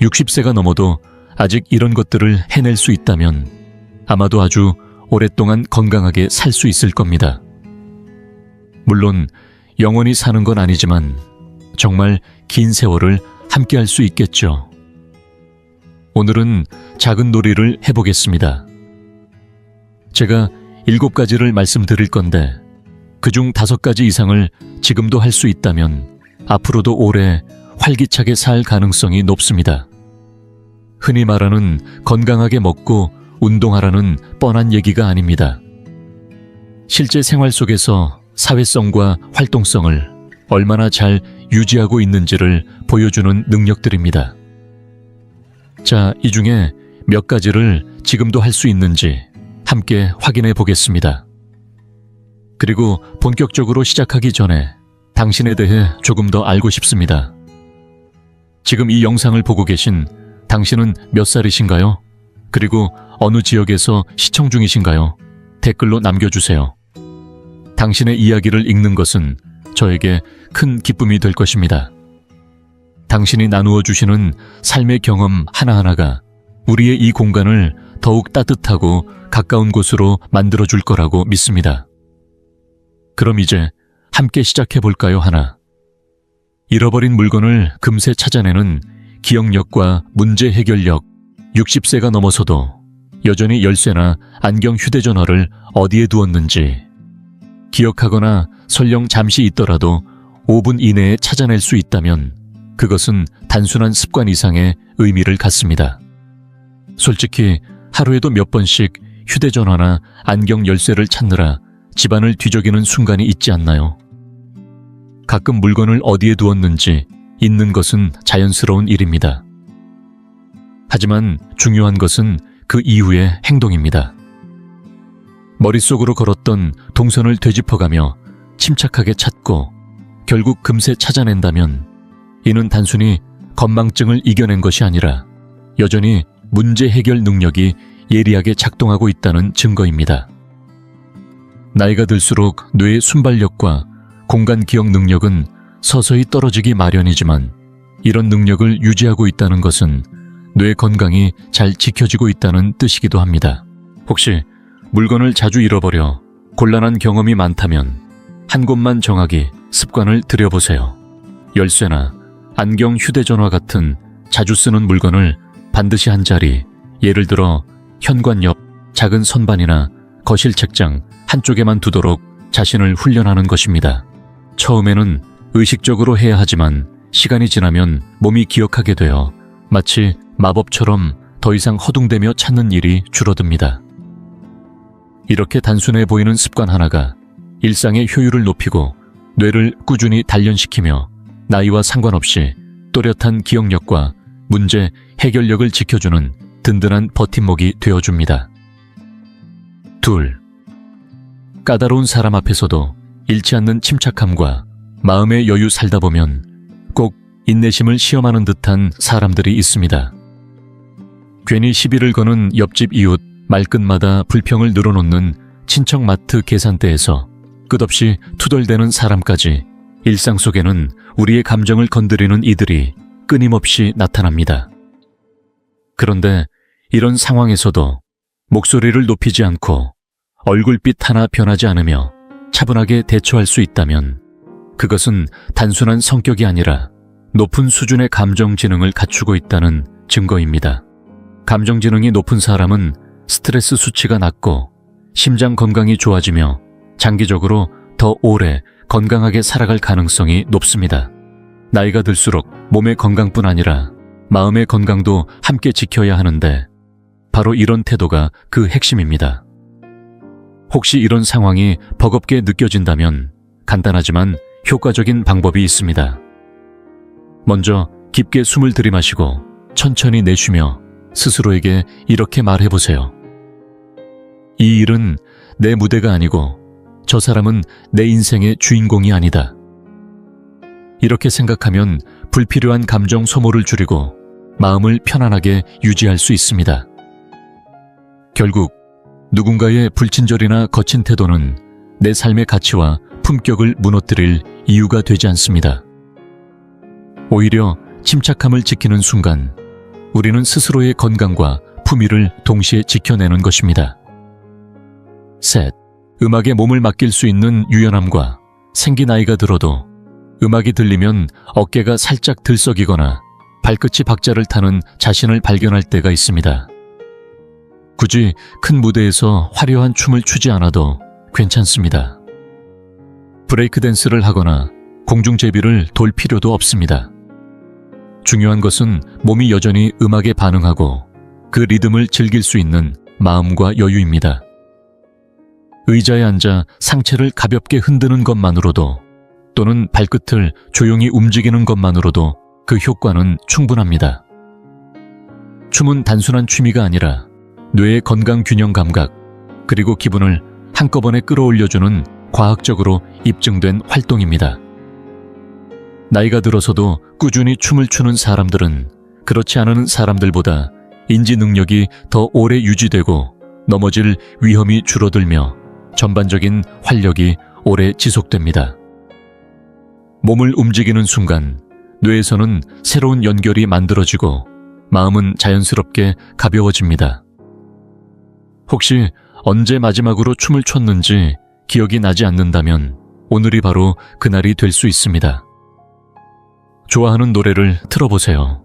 60세가 넘어도 아직 이런 것들을 해낼 수 있다면 아마도 아주 오랫동안 건강하게 살 수 있을 겁니다. 물론 영원히 사는 건 아니지만 정말 긴 세월을 함께 할 수 있겠죠. 오늘은 작은 놀이를 해보겠습니다. 제가 7가지를 말씀드릴 건데 그중 5가지 이상을 지금도 할 수 있다면 앞으로도 오래 활기차게 살 가능성이 높습니다. 흔히 말하는 건강하게 먹고 운동하라는 뻔한 얘기가 아닙니다. 실제 생활 속에서 사회성과 활동성을 얼마나 잘 유지하고 있는지를 보여주는 능력들입니다. 자, 이 중에 몇 가지를 지금도 할 수 있는지 함께 확인해 보겠습니다. 그리고 본격적으로 시작하기 전에 당신에 대해 조금 더 알고 싶습니다. 지금 이 영상을 보고 계신 당신은 몇 살이신가요? 그리고 어느 지역에서 시청 중이신가요? 댓글로 남겨주세요. 당신의 이야기를 읽는 것은 저에게 큰 기쁨이 될 것입니다. 당신이 나누어 주시는 삶의 경험 하나하나가 우리의 이 공간을 더욱 따뜻하고 가까운 곳으로 만들어줄 거라고 믿습니다. 그럼 이제 함께 시작해 볼까요? 하나. 잃어버린 물건을 금세 찾아내는 기억력과 문제 해결력. 60세가 넘어서도 여전히 열쇠나 안경, 휴대전화를 어디에 두었는지 기억하거나 설령 잠시 있더라도 5분 이내에 찾아낼 수 있다면 그것은 단순한 습관 이상의 의미를 갖습니다. 솔직히 하루에도 몇 번씩 휴대전화나 안경 열쇠를 찾느라 집안을 뒤적이는 순간이 있지 않나요? 가끔 물건을 어디에 두었는지 잊는 것은 자연스러운 일입니다. 하지만 중요한 것은 그 이후의 행동입니다. 머릿속으로 걸었던 동선을 되짚어가며 침착하게 찾고 결국 금세 찾아낸다면 이는 단순히 건망증을 이겨낸 것이 아니라 여전히 문제 해결 능력이 예리하게 작동하고 있다는 증거입니다. 나이가 들수록 뇌의 순발력과 공간 기억 능력은 서서히 떨어지기 마련이지만 이런 능력을 유지하고 있다는 것은 뇌 건강이 잘 지켜지고 있다는 뜻이기도 합니다. 혹시 물건을 자주 잃어버려 곤란한 경험이 많다면 한 곳만 정하기 습관을 들여보세요. 열쇠나 안경, 휴대전화 같은 자주 쓰는 물건을 반드시 한 자리, 예를 들어 현관 옆 작은 선반이나 거실 책장 한쪽에만 두도록 자신을 훈련하는 것입니다. 처음에는 의식적으로 해야 하지만 시간이 지나면 몸이 기억하게 되어 마치 마법처럼 더 이상 허둥대며 찾는 일이 줄어듭니다. 이렇게 단순해 보이는 습관 하나가 일상의 효율을 높이고 뇌를 꾸준히 단련시키며 나이와 상관없이 또렷한 기억력과 문제 해결력을 지켜주는 든든한 버팀목이 되어줍니다. 2. 까다로운 사람 앞에서도 잃지 않는 침착함과 마음의 여유. 살다 보면 꼭 인내심을 시험하는 듯한 사람들이 있습니다. 괜히 시비를 거는 옆집 이웃, 말끝마다 불평을 늘어놓는 친척 마트 계산대에서 끝없이 투덜대는 사람까지 일상 속에는 우리의 감정을 건드리는 이들이 끊임없이 나타납니다. 그런데 이런 상황에서도 목소리를 높이지 않고 얼굴빛 하나 변하지 않으며 차분하게 대처할 수 있다면 그것은 단순한 성격이 아니라 높은 수준의 감정 지능을 갖추고 있다는 증거입니다. 감정 지능이 높은 사람은 스트레스 수치가 낮고 심장 건강이 좋아지며 장기적으로 더 오래 건강하게 살아갈 가능성이 높습니다. 나이가 들수록 몸의 건강뿐 아니라 마음의 건강도 함께 지켜야 하는데 바로 이런 태도가 그 핵심입니다. 혹시 이런 상황이 버겁게 느껴진다면 간단하지만 효과적인 방법이 있습니다. 먼저 깊게 숨을 들이마시고 천천히 내쉬며 스스로에게 이렇게 말해보세요. 이 일은 내 무대가 아니고 저 사람은 내 인생의 주인공이 아니다. 이렇게 생각하면 불필요한 감정 소모를 줄이고 마음을 편안하게 유지할 수 있습니다. 결국 누군가의 불친절이나 거친 태도는 내 삶의 가치와 품격을 무너뜨릴 이유가 되지 않습니다. 오히려 침착함을 지키는 순간 우리는 스스로의 건강과 품위를 동시에 지켜내는 것입니다. 셋, 음악에 몸을 맡길 수 있는 유연함과 생기 나이가 들어도 음악이 들리면 어깨가 살짝 들썩이거나 발끝이 박자를 타는 자신을 발견할 때가 있습니다. 굳이 큰 무대에서 화려한 춤을 추지 않아도 괜찮습니다. 브레이크 댄스를 하거나 공중제비를 돌 필요도 없습니다. 중요한 것은 몸이 여전히 음악에 반응하고 그 리듬을 즐길 수 있는 마음과 여유입니다. 의자에 앉아 상체를 가볍게 흔드는 것만으로도 또는 발끝을 조용히 움직이는 것만으로도 그 효과는 충분합니다. 춤은 단순한 취미가 아니라 뇌의 건강 균형 감각 그리고 기분을 한꺼번에 끌어올려주는 과학적으로 입증된 활동입니다. 나이가 들어서도 꾸준히 춤을 추는 사람들은 그렇지 않은 사람들보다 인지 능력이 더 오래 유지되고 넘어질 위험이 줄어들며 전반적인 활력이 오래 지속됩니다. 몸을 움직이는 순간 뇌에서는 새로운 연결이 만들어지고 마음은 자연스럽게 가벼워집니다. 혹시 언제 마지막으로 춤을 췄는지 기억이 나지 않는다면 오늘이 바로 그날이 될 수 있습니다. 좋아하는 노래를 틀어보세요.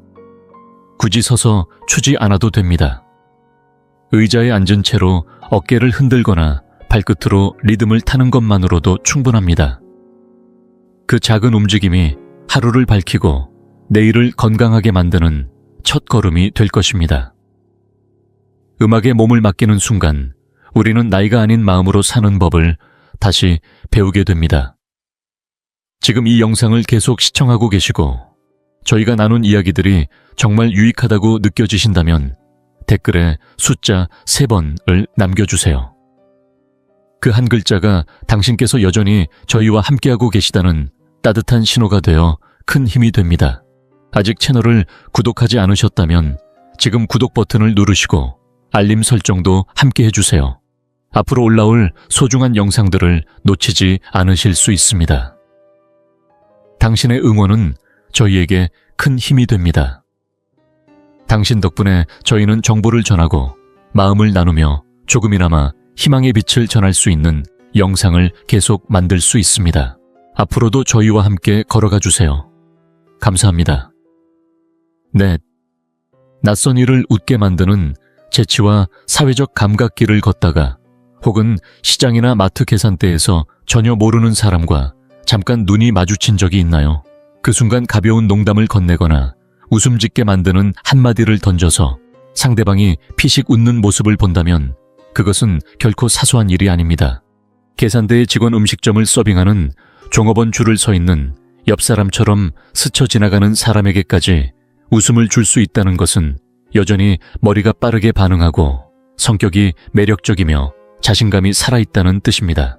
굳이 서서 추지 않아도 됩니다. 의자에 앉은 채로 어깨를 흔들거나 발끝으로 리듬을 타는 것만으로도 충분합니다. 그 작은 움직임이 하루를 밝히고 내일을 건강하게 만드는 첫 걸음이 될 것입니다. 음악에 몸을 맡기는 순간 우리는 나이가 아닌 마음으로 사는 법을 다시 배우게 됩니다. 지금 이 영상을 계속 시청하고 계시고 저희가 나눈 이야기들이 정말 유익하다고 느껴지신다면 댓글에 숫자 3번을 남겨주세요. 그 한 글자가 당신께서 여전히 저희와 함께하고 계시다는 따뜻한 신호가 되어 큰 힘이 됩니다. 아직 채널을 구독하지 않으셨다면 지금 구독 버튼을 누르시고 알림 설정도 함께 해주세요. 앞으로 올라올 소중한 영상들을 놓치지 않으실 수 있습니다. 당신의 응원은 저희에게 큰 힘이 됩니다. 당신 덕분에 저희는 정보를 전하고 마음을 나누며 조금이나마 희망의 빛을 전할 수 있는 영상을 계속 만들 수 있습니다. 앞으로도 저희와 함께 걸어가 주세요. 감사합니다. 넷, 낯선 일을 웃게 만드는 재치와 사회적 감각기를 걷다가 혹은 시장이나 마트 계산대에서 전혀 모르는 사람과 잠깐 눈이 마주친 적이 있나요? 그 순간 가벼운 농담을 건네거나 웃음 짓게 만드는 한마디를 던져서 상대방이 피식 웃는 모습을 본다면 그것은 결코 사소한 일이 아닙니다. 계산대의 직원 음식점을 서빙하는 종업원 줄을 서 있는 옆 사람처럼 스쳐 지나가는 사람에게까지 웃음을 줄 수 있다는 것은 여전히 머리가 빠르게 반응하고 성격이 매력적이며 자신감이 살아있다는 뜻입니다.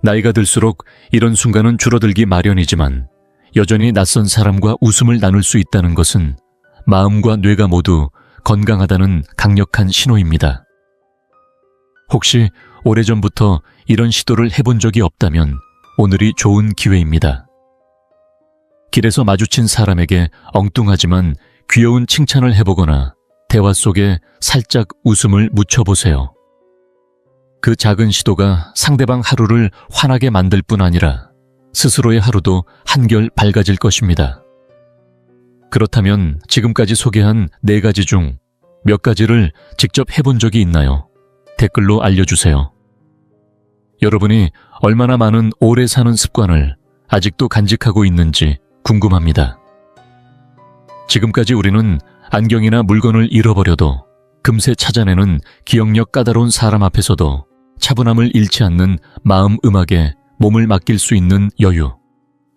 나이가 들수록 이런 순간은 줄어들기 마련이지만 여전히 낯선 사람과 웃음을 나눌 수 있다는 것은 마음과 뇌가 모두 건강하다는 강력한 신호입니다. 혹시 오래전부터 이런 시도를 해본 적이 없다면 오늘이 좋은 기회입니다. 길에서 마주친 사람에게 엉뚱하지만 귀여운 칭찬을 해보거나 대화 속에 살짝 웃음을 묻혀보세요. 그 작은 시도가 상대방 하루를 환하게 만들 뿐 아니라 스스로의 하루도 한결 밝아질 것입니다. 그렇다면 지금까지 소개한 4가지 중 몇 가지를 직접 해본 적이 있나요? 댓글로 알려주세요. 여러분이 얼마나 많은 오래 사는 습관을 아직도 간직하고 있는지 궁금합니다. 지금까지 우리는 안경이나 물건을 잃어버려도 금세 찾아내는 기억력 까다로운 사람 앞에서도 차분함을 잃지 않는 마음 음악에 몸을 맡길 수 있는 여유,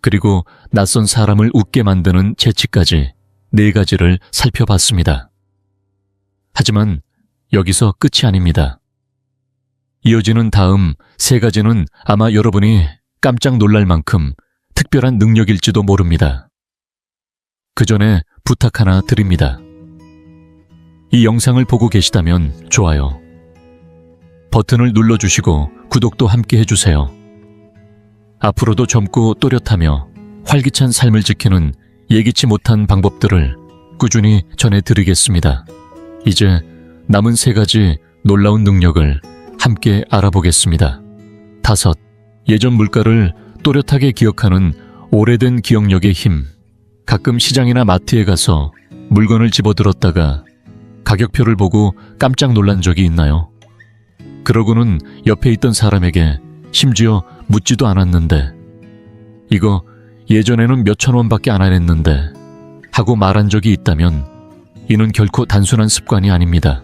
그리고 낯선 사람을 웃게 만드는 재치까지 4가지를 살펴봤습니다. 하지만 여기서 끝이 아닙니다. 이어지는 다음 3가지는 아마 여러분이 깜짝 놀랄 만큼 특별한 능력일지도 모릅니다. 그 전에 부탁 하나 드립니다. 이 영상을 보고 계시다면 좋아요 버튼을 눌러주시고 구독도 함께 해주세요. 앞으로도 젊고 또렷하며 활기찬 삶을 지키는 예기치 못한 방법들을 꾸준히 전해드리겠습니다. 이제 남은 3가지 놀라운 능력을 함께 알아보겠습니다. 5. 예전 물가를 또렷하게 기억하는 오래된 기억력의 힘. 가끔 시장이나 마트에 가서 물건을 집어들었다가 가격표를 보고 깜짝 놀란 적이 있나요? 그러고는 옆에 있던 사람에게 심지어 묻지도 않았는데 이거 예전에는 몇천 원밖에 안 했는데 하고 말한 적이 있다면 이는 결코 단순한 습관이 아닙니다.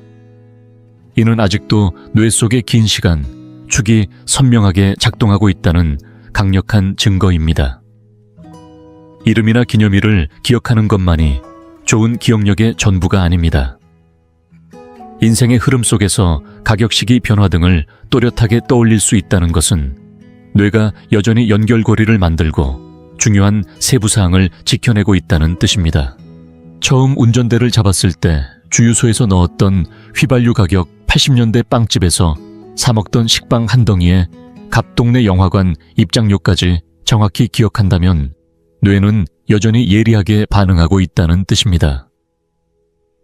이는 아직도 뇌 속의 긴 시간, 축이 선명하게 작동하고 있다는 강력한 증거입니다. 이름이나 기념일을 기억하는 것만이 좋은 기억력의 전부가 아닙니다. 인생의 흐름 속에서 가격시기 변화 등을 또렷하게 떠올릴 수 있다는 것은 뇌가 여전히 연결고리를 만들고 중요한 세부사항을 지켜내고 있다는 뜻입니다. 처음 운전대를 잡았을 때 주유소에서 넣었던 휘발유 가격 80년대 빵집에서 사 먹던 식빵 한 덩이에 갑동네 영화관 입장료까지 정확히 기억한다면 뇌는 여전히 예리하게 반응하고 있다는 뜻입니다.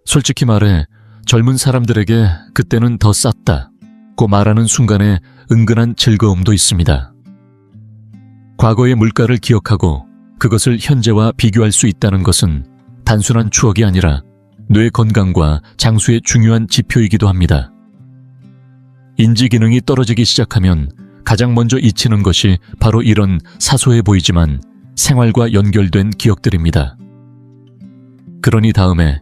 솔직히 말해 젊은 사람들에게 그때는 더 쌌다고 말하는 순간에 은근한 즐거움도 있습니다. 과거의 물가를 기억하고 그것을 현재와 비교할 수 있다는 것은 단순한 추억이 아니라 뇌 건강과 장수의 중요한 지표이기도 합니다. 인지 기능이 떨어지기 시작하면 가장 먼저 잊히는 것이 바로 이런 사소해 보이지만 생활과 연결된 기억들입니다. 그러니 다음에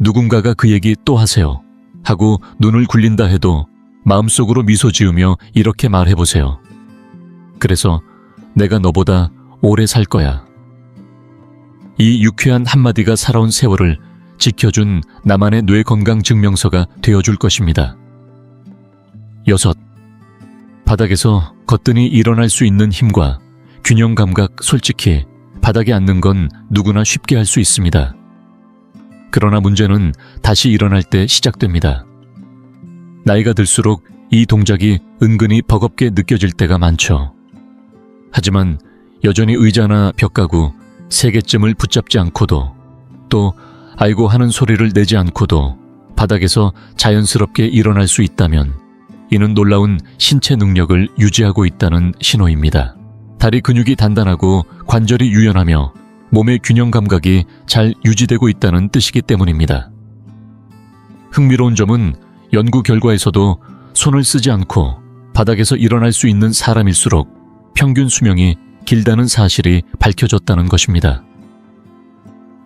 누군가가 그 얘기 또 하세요 하고 눈을 굴린다 해도 마음속으로 미소 지으며 이렇게 말해보세요. 그래서 내가 너보다 오래 살 거야. 이 유쾌한 한마디가 살아온 세월을 지켜준 나만의 뇌 건강 증명서가 되어줄 것입니다. 6. 바닥에서 거뜬히 일어날 수 있는 힘과 균형 감각. 솔직히 바닥에 앉는 건 누구나 쉽게 할 수 있습니다. 그러나 문제는 다시 일어날 때 시작됩니다. 나이가 들수록 이 동작이 은근히 버겁게 느껴질 때가 많죠. 하지만 여전히 의자나 벽가구 3개쯤을 붙잡지 않고도 또 아이고 하는 소리를 내지 않고도 바닥에서 자연스럽게 일어날 수 있다면 이는 놀라운 신체 능력을 유지하고 있다는 신호입니다. 다리 근육이 단단하고 관절이 유연하며 몸의 균형 감각이 잘 유지되고 있다는 뜻이기 때문입니다. 흥미로운 점은 연구 결과에서도 손을 쓰지 않고 바닥에서 일어날 수 있는 사람일수록 평균 수명이 길다는 사실이 밝혀졌다는 것입니다.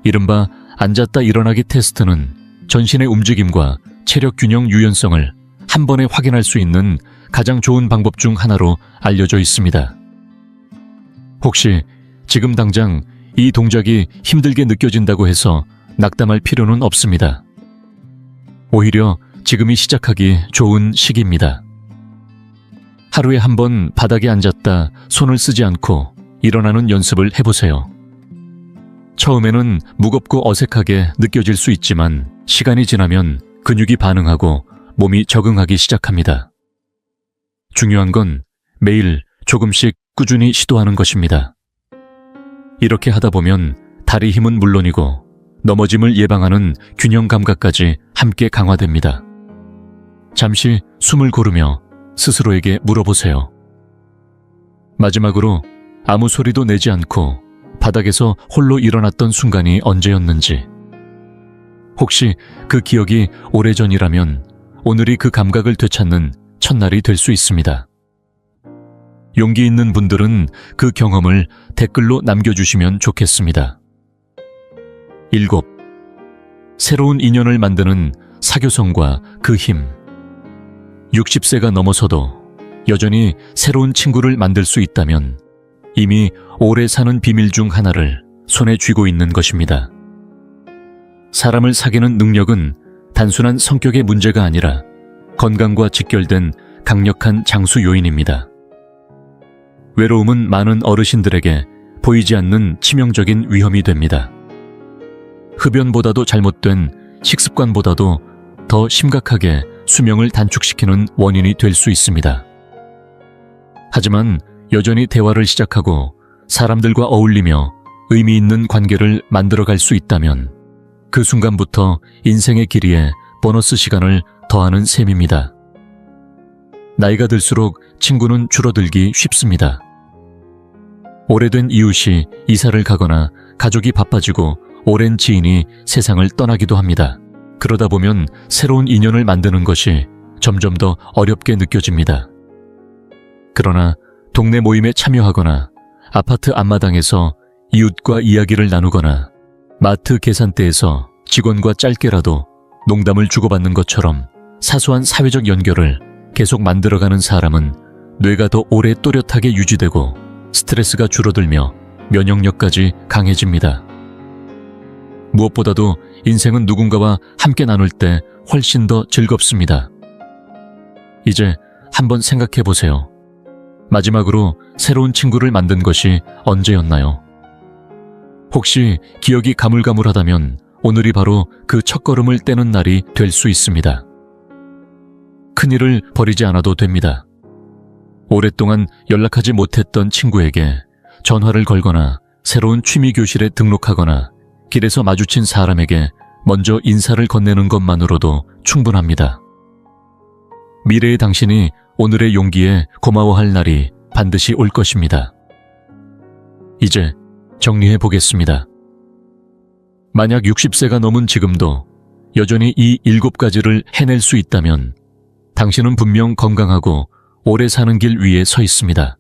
이른바 앉았다 일어나기 테스트는 전신의 움직임과 체력 균형 유연성을 한 번에 확인할 수 있는 가장 좋은 방법 중 하나로 알려져 있습니다. 혹시 지금 당장 이 동작이 힘들게 느껴진다고 해서 낙담할 필요는 없습니다. 오히려 지금이 시작하기 좋은 시기입니다. 하루에 한 번 바닥에 앉았다 손을 쓰지 않고 일어나는 연습을 해보세요. 처음에는 무겁고 어색하게 느껴질 수 있지만 시간이 지나면 근육이 반응하고 몸이 적응하기 시작합니다. 중요한 건 매일 조금씩 꾸준히 시도하는 것입니다. 이렇게 하다 보면 다리 힘은 물론이고 넘어짐을 예방하는 균형 감각까지 함께 강화됩니다. 잠시 숨을 고르며 스스로에게 물어보세요. 마지막으로 아무 소리도 내지 않고 바닥에서 홀로 일어났던 순간이 언제였는지, 혹시 그 기억이 오래전이라면 오늘이 그 감각을 되찾는 첫날이 될 수 있습니다. 용기 있는 분들은 그 경험을 댓글로 남겨주시면 좋겠습니다. 7. 새로운 인연을 만드는 사교성과 그 힘. 60세가 넘어서도 여전히 새로운 친구를 만들 수 있다면 이미 오래 사는 비밀 중 하나를 손에 쥐고 있는 것입니다. 사람을 사귀는 능력은 단순한 성격의 문제가 아니라 건강과 직결된 강력한 장수 요인입니다. 외로움은 많은 어르신들에게 보이지 않는 치명적인 위험이 됩니다. 흡연보다도 잘못된 식습관보다도 더 심각하게 수명을 단축시키는 원인이 될 수 있습니다. 하지만 여전히 대화를 시작하고 사람들과 어울리며 의미 있는 관계를 만들어갈 수 있다면 그 순간부터 인생의 길이에 보너스 시간을 더하는 셈입니다. 나이가 들수록 친구는 줄어들기 쉽습니다. 오래된 이웃이 이사를 가거나 가족이 바빠지고 오랜 지인이 세상을 떠나기도 합니다. 그러다 보면 새로운 인연을 만드는 것이 점점 더 어렵게 느껴집니다. 그러나 동네 모임에 참여하거나 아파트 앞마당에서 이웃과 이야기를 나누거나 마트 계산대에서 직원과 짧게라도 농담을 주고받는 것처럼 사소한 사회적 연결을 계속 만들어가는 사람은 뇌가 더 오래 또렷하게 유지되고 스트레스가 줄어들며 면역력까지 강해집니다. 무엇보다도 인생은 누군가와 함께 나눌 때 훨씬 더 즐겁습니다. 이제 한번 생각해 보세요. 마지막으로 새로운 친구를 만든 것이 언제였나요? 혹시 기억이 가물가물하다면 오늘이 바로 그 첫걸음을 떼는 날이 될 수 있습니다. 큰일을 벌이지 않아도 됩니다. 오랫동안 연락하지 못했던 친구에게 전화를 걸거나 새로운 취미 교실에 등록하거나 길에서 마주친 사람에게 먼저 인사를 건네는 것만으로도 충분합니다. 미래의 당신이 오늘의 용기에 고마워할 날이 반드시 올 것입니다. 이제 정리해 보겠습니다. 만약 60세가 넘은 지금도 여전히 이 7가지를 해낼 수 있다면 당신은 분명 건강하고 오래 사는 길 위에 서 있습니다.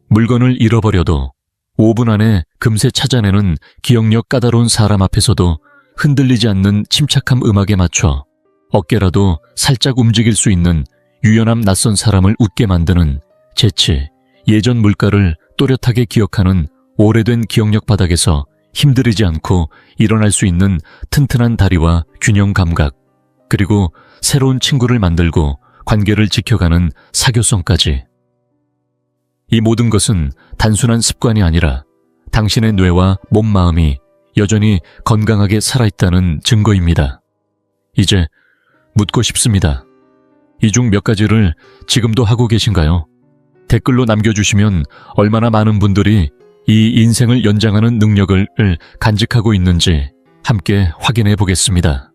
물건을 잃어버려도 5분 안에 금세 찾아내는 기억력 까다로운 사람 앞에서도 흔들리지 않는 침착함 음악에 맞춰 어깨라도 살짝 움직일 수 있는 유연함 낯선 사람을 웃게 만드는 재치, 예전 물가를 또렷하게 기억하는 오래된 기억력 바닥에서 힘들이지 않고 일어날 수 있는 튼튼한 다리와 균형 감각, 그리고 새로운 친구를 만들고 관계를 지켜가는 사교성까지. 이 모든 것은 단순한 습관이 아니라 당신의 뇌와 몸 마음이 여전히 건강하게 살아있다는 증거입니다. 이제 묻고 싶습니다. 이 중 몇 가지를 지금도 하고 계신가요? 댓글로 남겨주시면 얼마나 많은 분들이 이 인생을 연장하는 능력을 간직하고 있는지 함께 확인해 보겠습니다.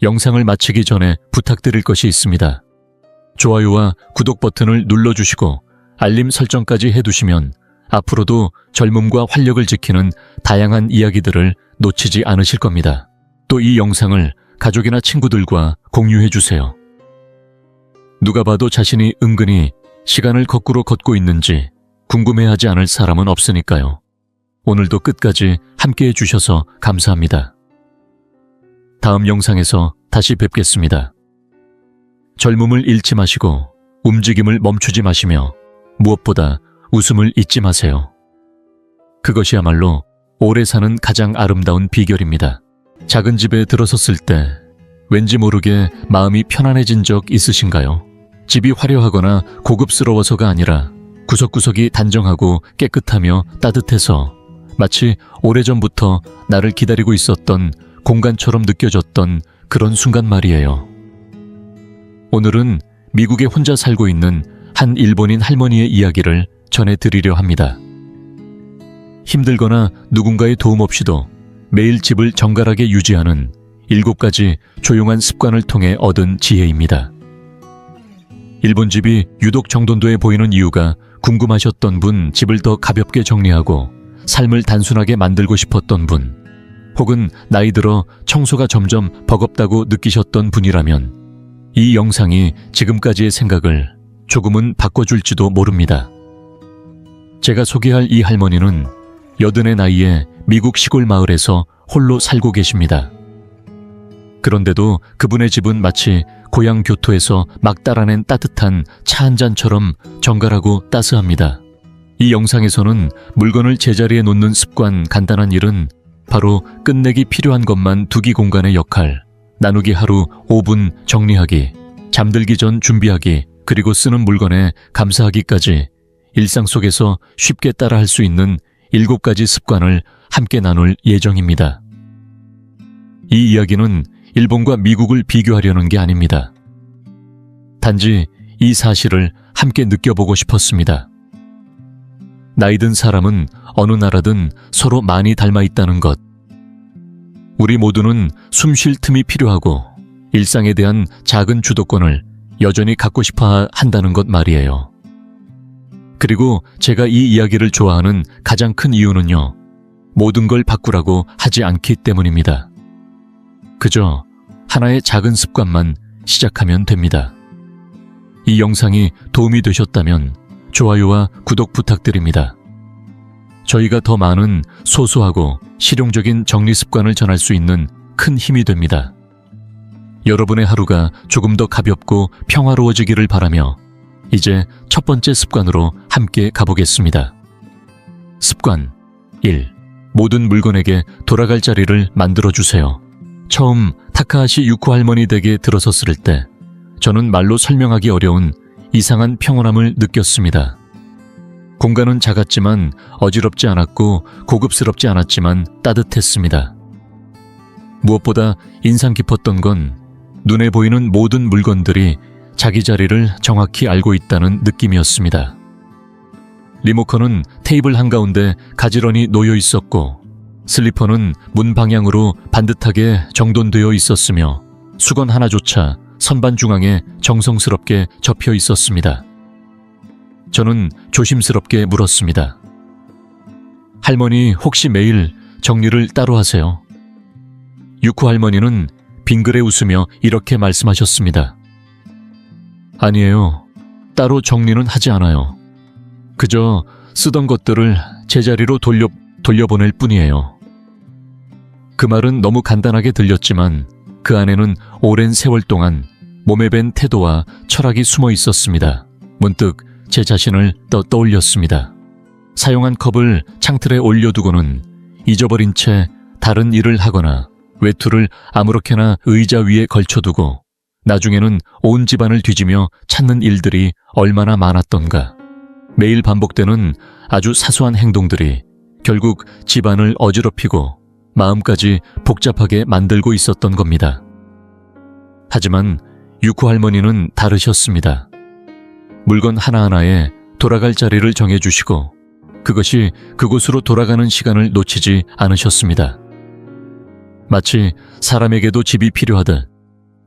영상을 마치기 전에 부탁드릴 것이 있습니다. 좋아요와 구독 버튼을 눌러주시고 알림 설정까지 해두시면 앞으로도 젊음과 활력을 지키는 다양한 이야기들을 놓치지 않으실 겁니다. 또 이 영상을 가족이나 친구들과 공유해 주세요. 누가 봐도 자신이 은근히 시간을 거꾸로 걷고 있는지 궁금해하지 않을 사람은 없으니까요. 오늘도 끝까지 함께해 주셔서 감사합니다. 다음 영상에서 다시 뵙겠습니다. 젊음을 잃지 마시고 움직임을 멈추지 마시며 무엇보다 웃음을 잊지 마세요. 그것이야말로 오래 사는 가장 아름다운 비결입니다. 작은 집에 들어섰을 때 왠지 모르게 마음이 편안해진 적 있으신가요? 집이 화려하거나 고급스러워서가 아니라 구석구석이 단정하고 깨끗하며 따뜻해서 마치 오래전부터 나를 기다리고 있었던 공간처럼 느껴졌던 그런 순간 말이에요. 오늘은 미국에 혼자 살고 있는 한 일본인 할머니의 이야기를 전해드리려 합니다. 힘들거나 누군가의 도움 없이도 매일 집을 정갈하게 유지하는 7가지 조용한 습관을 통해 얻은 지혜입니다. 일본 집이 유독 정돈도해 보이는 이유가 궁금하셨던 분, 집을 더 가볍게 정리하고 삶을 단순하게 만들고 싶었던 분, 혹은 나이 들어 청소가 점점 버겁다고 느끼셨던 분이라면 이 영상이 지금까지의 생각을 조금은 바꿔줄지도 모릅니다. 제가 소개할 이 할머니는 80의 나이에 미국 시골 마을에서 홀로 살고 계십니다. 그런데도 그분의 집은 마치 고향 교토에서 막 따라낸 따뜻한 차 한 잔처럼 정갈하고 따스합니다. 이 영상에서는 물건을 제자리에 놓는 습관, 간단한 일은 바로 끝내기 필요한 것만 두기 공간의 역할, 나누기 하루 5분 정리하기, 잠들기 전 준비하기, 그리고 쓰는 물건에 감사하기까지 일상 속에서 쉽게 따라할 수 있는 7가지 습관을 함께 나눌 예정입니다. 이 이야기는 일본과 미국을 비교하려는 게 아닙니다. 단지 이 사실을 함께 느껴보고 싶었습니다. 나이 든 사람은 어느 나라든 서로 많이 닮아 있다는 것. 우리 모두는 숨 쉴 틈이 필요하고 일상에 대한 작은 주도권을 여전히 갖고 싶어 한다는 것 말이에요. 그리고 제가 이 이야기를 좋아하는 가장 큰 이유는요, 모든 걸 바꾸라고 하지 않기 때문입니다. 그저 하나의 작은 습관만 시작하면 됩니다. 이 영상이 도움이 되셨다면 좋아요와 구독 부탁드립니다. 저희가 더 많은 소소하고 실용적인 정리 습관을 전할 수 있는 큰 힘이 됩니다. 여러분의 하루가 조금 더 가볍고 평화로워지기를 바라며 이제 첫 번째 습관으로 함께 가보겠습니다. 습관 1. 모든 물건에게 돌아갈 자리를 만들어주세요. 처음 타카하시 유코 할머니 댁에 들어섰을 때 저는 말로 설명하기 어려운 이상한 평온함을 느꼈습니다. 공간은 작았지만 어지럽지 않았고 고급스럽지 않았지만 따뜻했습니다. 무엇보다 인상 깊었던 건 눈에 보이는 모든 물건들이 자기 자리를 정확히 알고 있다는 느낌이었습니다. 리모컨은 테이블 한가운데 가지런히 놓여 있었고 슬리퍼는 문 방향으로 반듯하게 정돈되어 있었으며 수건 하나조차 선반 중앙에 정성스럽게 접혀 있었습니다. 저는 조심스럽게 물었습니다. 할머니, 혹시 매일 정리를 따로 하세요? 유코 할머니는 빙그레 웃으며 이렇게 말씀하셨습니다. 아니에요. 따로 정리는 하지 않아요. 그저 쓰던 것들을 제자리로 돌려보낼 뿐이에요. 그 말은 너무 간단하게 들렸지만 그 안에는 오랜 세월 동안 몸에 밴 태도와 철학이 숨어 있었습니다. 문득 제 자신을 떠올렸습니다. 사용한 컵을 창틀에 올려두고는 잊어버린 채 다른 일을 하거나 외투를 아무렇게나 의자 위에 걸쳐두고 나중에는 온 집안을 뒤지며 찾는 일들이 얼마나 많았던가. 매일 반복되는 아주 사소한 행동들이 결국 집안을 어지럽히고 마음까지 복잡하게 만들고 있었던 겁니다. 하지만 유코 할머니는 다르셨습니다. 물건 하나하나에 돌아갈 자리를 정해주시고 그것이 그곳으로 돌아가는 시간을 놓치지 않으셨습니다. 마치 사람에게도 집이 필요하듯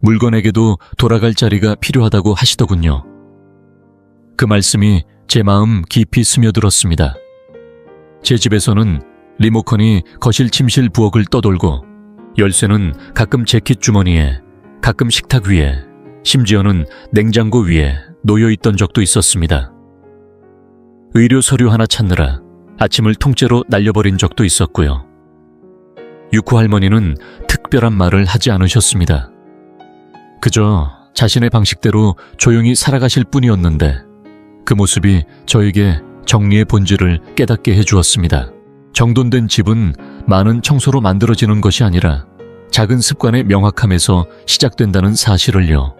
물건에게도 돌아갈 자리가 필요하다고 하시더군요. 그 말씀이 제 마음 깊이 스며들었습니다. 제 집에서는 리모컨이 거실 침실 부엌을 떠돌고 열쇠는 가끔 재킷 주머니에, 가끔 식탁 위에, 심지어는 냉장고 위에 놓여있던 적도 있었습니다. 의료 서류 하나 찾느라 아침을 통째로 날려버린 적도 있었고요. 유코 할머니는 특별한 말을 하지 않으셨습니다. 그저 자신의 방식대로 조용히 살아가실 뿐이었는데 그 모습이 저에게 정리의 본질을 깨닫게 해주었습니다. 정돈된 집은 많은 청소로 만들어지는 것이 아니라 작은 습관의 명확함에서 시작된다는 사실을요.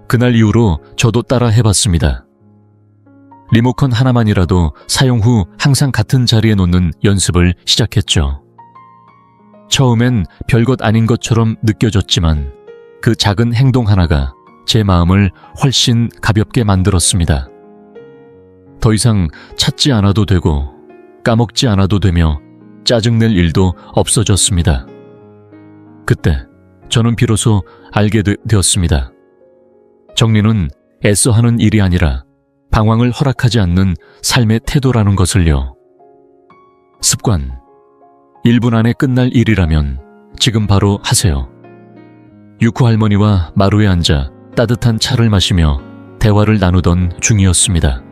그날 이후로 저도 따라 해봤습니다. 리모컨 하나만이라도 사용 후 항상 같은 자리에 놓는 연습을 시작했죠. 처음엔 별것 아닌 것처럼 느껴졌지만 그 작은 행동 하나가 제 마음을 훨씬 가볍게 만들었습니다. 더 이상 찾지 않아도 되고 까먹지 않아도 되며 짜증낼 일도 없어졌습니다. 그때 저는 비로소 알게 되었습니다. 정리는 애써 하는 일이 아니라 방황을 허락하지 않는 삶의 태도라는 것을요. 습관 1분 안에 끝날 일이라면 지금 바로 하세요. 유코 할머니와 마루에 앉아 따뜻한 차를 마시며 대화를 나누던 중이었습니다.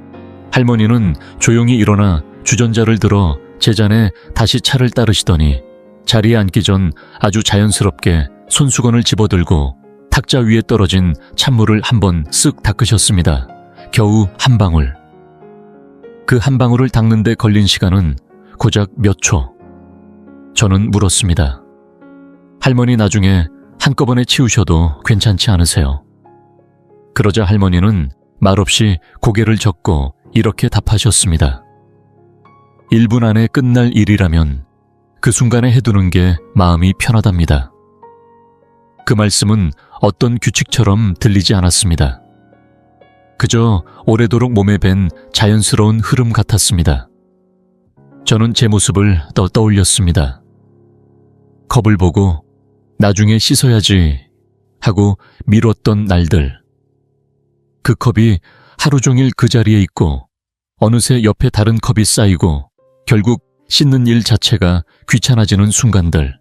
할머니는 조용히 일어나 주전자를 들어 제 잔에 다시 차를 따르시더니 자리에 앉기 전 아주 자연스럽게 손수건을 집어들고 탁자 위에 떨어진 찬물을 한번 쓱 닦으셨습니다. 겨우 한 방울. 그 한 방울을 닦는 데 걸린 시간은 고작 몇 초. 저는 물었습니다. 할머니, 나중에 한꺼번에 치우셔도 괜찮지 않으세요? 그러자 할머니는 말없이 고개를 젓고 이렇게 답하셨습니다. 1분 안에 끝날 일이라면 그 순간에 해두는 게 마음이 편하답니다. 그 말씀은 어떤 규칙처럼 들리지 않았습니다. 그저 오래도록 몸에 밴 자연스러운 흐름 같았습니다. 저는 제 모습을 떠올렸습니다. 컵을 보고 나중에 씻어야지 하고 미뤘던 날들. 그 컵이 하루 종일 그 자리에 있고 어느새 옆에 다른 컵이 쌓이고 결국 씻는 일 자체가 귀찮아지는 순간들.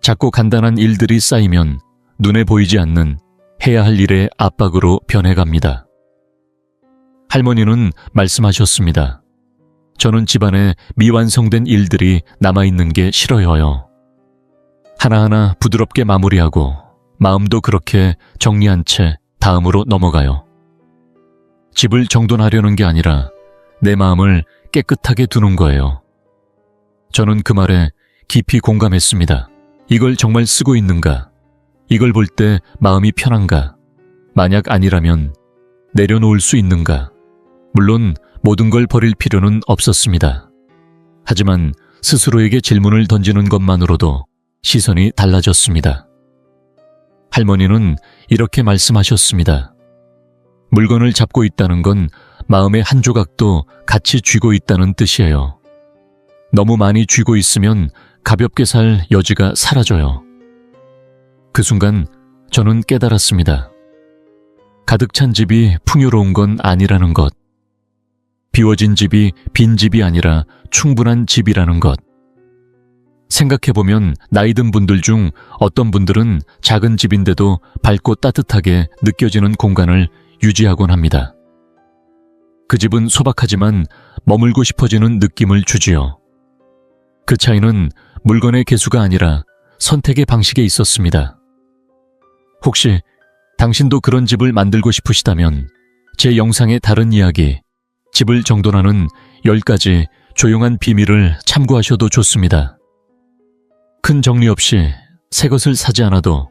작고 간단한 일들이 쌓이면 눈에 보이지 않는 해야 할 일의 압박으로 변해갑니다. 할머니는 말씀하셨습니다. 저는 집안에 미완성된 일들이 남아있는 게 싫어요. 하나하나 부드럽게 마무리하고 마음도 그렇게 정리한 채 다음으로 넘어가요. 집을 정돈하려는 게 아니라 내 마음을 깨끗하게 두는 거예요. 저는 그 말에 깊이 공감했습니다. 이걸 정말 쓰고 있는가? 이걸 볼 때 마음이 편한가? 만약 아니라면 내려놓을 수 있는가? 물론 모든 걸 버릴 필요는 없었습니다. 하지만 스스로에게 질문을 던지는 것만으로도 시선이 달라졌습니다. 할머니는 이렇게 말씀하셨습니다. 물건을 잡고 있다는 건 마음의 한 조각도 같이 쥐고 있다는 뜻이에요. 너무 많이 쥐고 있으면 가볍게 살 여지가 사라져요. 그 순간 저는 깨달았습니다. 가득 찬 집이 풍요로운 건 아니라는 것. 비워진 집이 빈 집이 아니라 충분한 집이라는 것. 생각해보면 나이 든 분들 중 어떤 분들은 작은 집인데도 밝고 따뜻하게 느껴지는 공간을 유지하곤 합니다. 그 집은 소박하지만 머물고 싶어지는 느낌을 주지요. 그 차이는 물건의 개수가 아니라 선택의 방식에 있었습니다. 혹시 당신도 그런 집을 만들고 싶으시다면 제 영상의 다른 이야기, 집을 정돈하는 10가지 조용한 비밀을 참고하셔도 좋습니다. 큰 정리 없이 새 것을 사지 않아도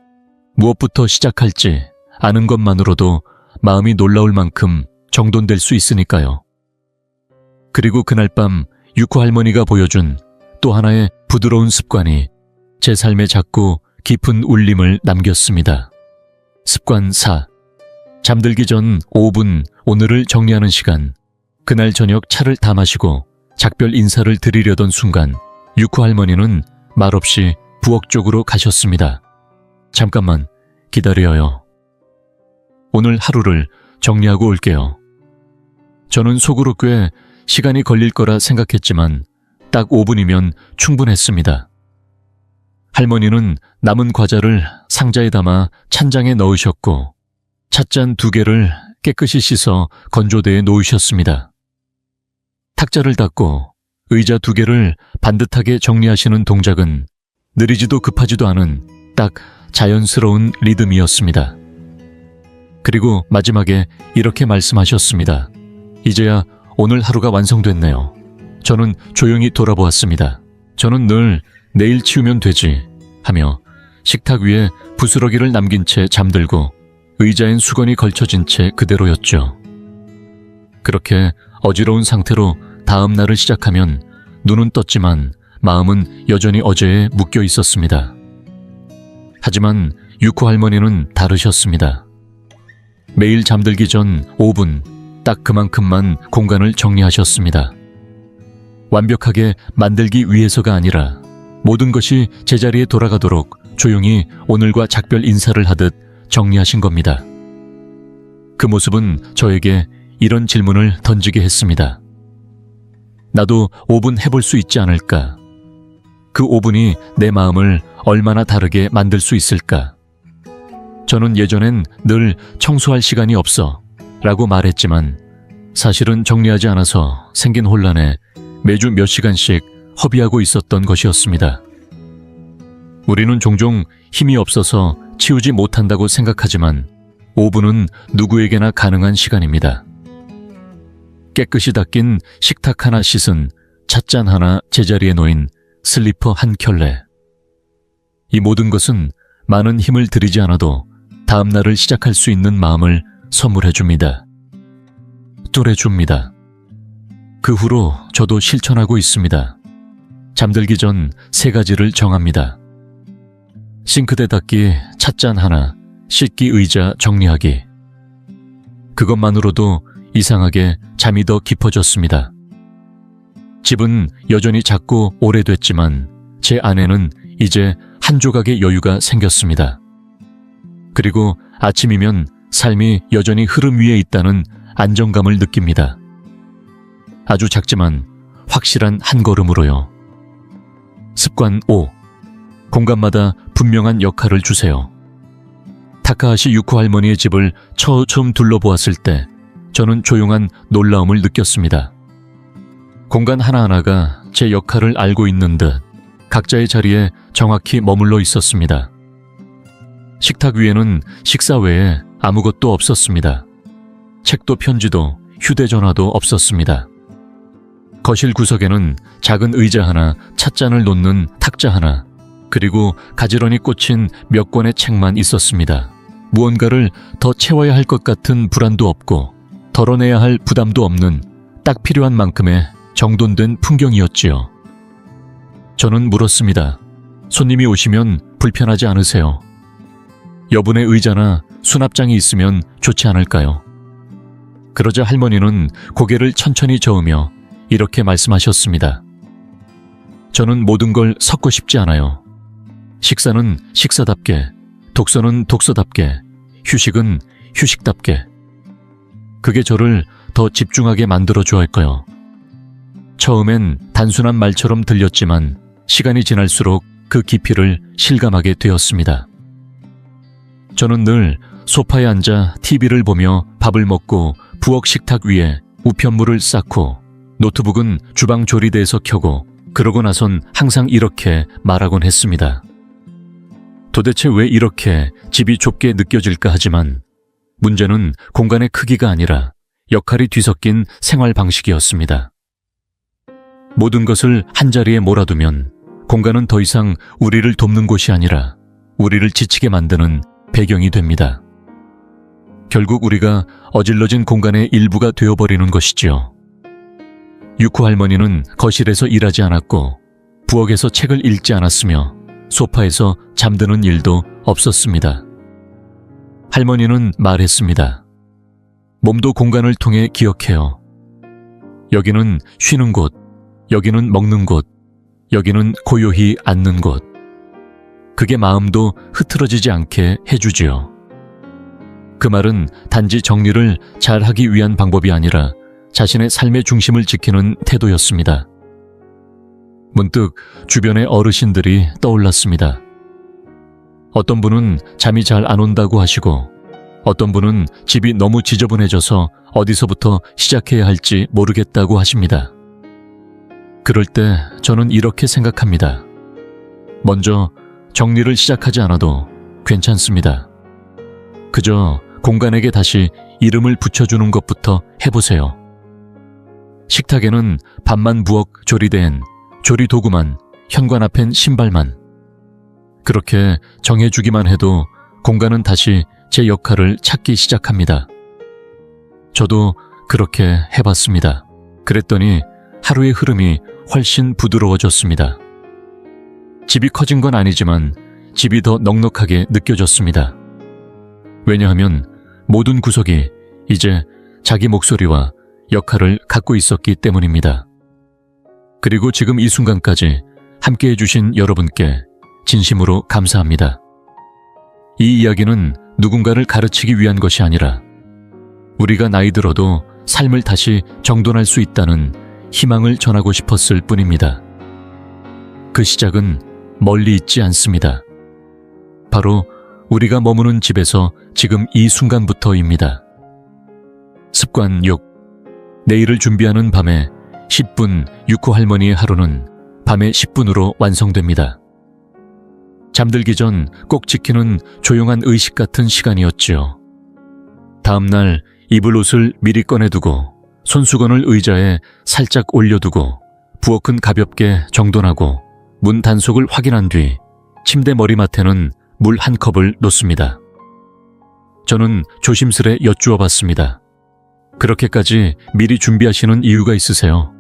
무엇부터 시작할지 아는 것만으로도 마음이 놀라울 만큼 정돈될 수 있으니까요. 그리고 그날 밤 유쿠 할머니가 보여준 또 하나의 부드러운 습관이 제 삶에 작고 깊은 울림을 남겼습니다. 습관 4. 잠들기 전 5분 오늘을 정리하는 시간. 그날 저녁 차를 다 마시고 작별 인사를 드리려던 순간 유쿠 할머니는 말없이 부엌 쪽으로 가셨습니다. 잠깐만 기다려요. 오늘 하루를 정리하고 올게요. 저는 속으로 꽤 시간이 걸릴 거라 생각했지만 딱 5분이면 충분했습니다. 할머니는 남은 과자를 상자에 담아 찬장에 넣으셨고 찻잔 2개를 깨끗이 씻어 건조대에 놓으셨습니다. 탁자를 닦고 의자 2개를 반듯하게 정리하시는 동작은 느리지도 급하지도 않은 딱 자연스러운 리듬이었습니다. 그리고 마지막에 이렇게 말씀하셨습니다. 이제야 오늘 하루가 완성됐네요. 저는 조용히 돌아보았습니다. 저는 늘 내일 치우면 되지 하며 식탁 위에 부스러기를 남긴 채 잠들고 의자엔 수건이 걸쳐진 채 그대로였죠. 그렇게 어지러운 상태로 다음 날을 시작하면 눈은 떴지만 마음은 여전히 어제에 묶여 있었습니다. 하지만 유쿠 할머니는 다르셨습니다. 매일 잠들기 전 5분 딱 그만큼만 공간을 정리하셨습니다. 완벽하게 만들기 위해서가 아니라 모든 것이 제자리에 돌아가도록 조용히 오늘과 작별 인사를 하듯 정리하신 겁니다. 그 모습은 저에게 이런 질문을 던지게 했습니다. 나도 5분 해볼 수 있지 않을까? 그 5분이 내 마음을 얼마나 다르게 만들 수 있을까? 저는 예전엔 늘 청소할 시간이 없어 라고 말했지만 사실은 정리하지 않아서 생긴 혼란에 매주 몇 시간씩 허비하고 있었던 것이었습니다. 우리는 종종 힘이 없어서 치우지 못한다고 생각하지만 5분은 누구에게나 가능한 시간입니다. 깨끗이 닦인 식탁 하나 씻은 찻잔 하나 제자리에 놓인 슬리퍼 한 켤레. 이 모든 것은 많은 힘을 들이지 않아도 다음 날을 시작할 수 있는 마음을 선물해 줍니다. 뚜레 줍니다. 그 후로 저도 실천하고 있습니다. 잠들기 전 3가지를 정합니다. 싱크대 닦기, 찻잔 하나, 씻기 의자 정리하기. 그것만으로도 이상하게 잠이 더 깊어졌습니다. 집은 여전히 작고 오래됐지만 제 안에는 이제 한 조각의 여유가 생겼습니다. 그리고 아침이면 삶이 여전히 흐름 위에 있다는 안정감을 느낍니다. 아주 작지만 확실한 한 걸음으로요. 습관 5. 공간마다 분명한 역할을 주세요. 타카하시 유코 할머니의 집을 처음 둘러보았을 때 저는 조용한 놀라움을 느꼈습니다. 공간 하나하나가 제 역할을 알고 있는 듯 각자의 자리에 정확히 머물러 있었습니다. 식탁 위에는 식사 외에 아무것도 없었습니다. 책도 편지도 휴대전화도 없었습니다. 거실 구석에는 작은 의자 하나, 찻잔을 놓는 탁자 하나, 그리고 가지런히 꽂힌 몇 권의 책만 있었습니다. 무언가를 더 채워야 할 것 같은 불안도 없고 덜어내야 할 부담도 없는 딱 필요한 만큼의 정돈된 풍경이었지요. 저는 물었습니다. 손님이 오시면 불편하지 않으세요? 여분의 의자나 수납장이 있으면 좋지 않을까요? 그러자 할머니는 고개를 천천히 저으며 이렇게 말씀하셨습니다. 저는 모든 걸 섞고 싶지 않아요. 식사는 식사답게, 독서는 독서답게, 휴식은 휴식답게. 그게 저를 더 집중하게 만들어 주었고요. 처음엔 단순한 말처럼 들렸지만 시간이 지날수록 그 깊이를 실감하게 되었습니다. 저는 늘 소파에 앉아 TV를 보며 밥을 먹고 부엌 식탁 위에 우편물을 쌓고 노트북은 주방 조리대에서 켜고 그러고 나선 항상 이렇게 말하곤 했습니다. 도대체 왜 이렇게 집이 좁게 느껴질까 하지만 문제는 공간의 크기가 아니라 역할이 뒤섞인 생활 방식이었습니다. 모든 것을 한자리에 몰아두면 공간은 더 이상 우리를 돕는 곳이 아니라 우리를 지치게 만드는 배경이 됩니다. 결국 우리가 어질러진 공간의 일부가 되어버리는 것이지요. 유코 할머니는 거실에서 일하지 않았고 부엌에서 책을 읽지 않았으며 소파에서 잠드는 일도 없었습니다. 할머니는 말했습니다. 몸도 공간을 통해 기억해요. 여기는 쉬는 곳, 여기는 먹는 곳, 여기는 고요히 앉는 곳. 그게 마음도 흐트러지지 않게 해주지요. 그 말은 단지 정리를 잘 하기 위한 방법이 아니라 자신의 삶의 중심을 지키는 태도였습니다. 문득 주변의 어르신들이 떠올랐습니다. 어떤 분은 잠이 잘 안 온다고 하시고 어떤 분은 집이 너무 지저분해져서 어디서부터 시작해야 할지 모르겠다고 하십니다. 그럴 때 저는 이렇게 생각합니다. 먼저 정리를 시작하지 않아도 괜찮습니다. 그저 공간에게 다시 이름을 붙여주는 것부터 해보세요. 식탁에는 밥만 부엌 조리대엔 조리도구만, 현관 앞엔 신발만. 그렇게 정해주기만 해도 공간은 다시 제 역할을 찾기 시작합니다. 저도 그렇게 해봤습니다. 그랬더니 하루의 흐름이 훨씬 부드러워졌습니다. 집이 커진 건 아니지만 집이 더 넉넉하게 느껴졌습니다. 왜냐하면 모든 구석이 이제 자기 목소리와 역할을 갖고 있었기 때문입니다. 그리고 지금 이 순간까지 함께해 주신 여러분께 진심으로 감사합니다. 이 이야기는 누군가를 가르치기 위한 것이 아니라 우리가 나이 들어도 삶을 다시 정돈할 수 있다는 희망을 전하고 싶었을 뿐입니다. 그 시작은 멀리 있지 않습니다. 바로 우리가 머무는 집에서 지금 이 순간부터입니다. 습관 6. 내일을 준비하는 밤에 10분 유코 할머니의 하루는 밤에 10분으로 완성됩니다. 잠들기 전 꼭 지키는 조용한 의식 같은 시간이었지요. 다음날 입을 옷을 미리 꺼내두고 손수건을 의자에 살짝 올려두고 부엌은 가볍게 정돈하고 문 단속을 확인한 뒤 침대 머리맡에는 물 한 컵을 놓습니다. 저는 조심스레 여쭈어 봤습니다. 그렇게까지 미리 준비하시는 이유가 있으세요?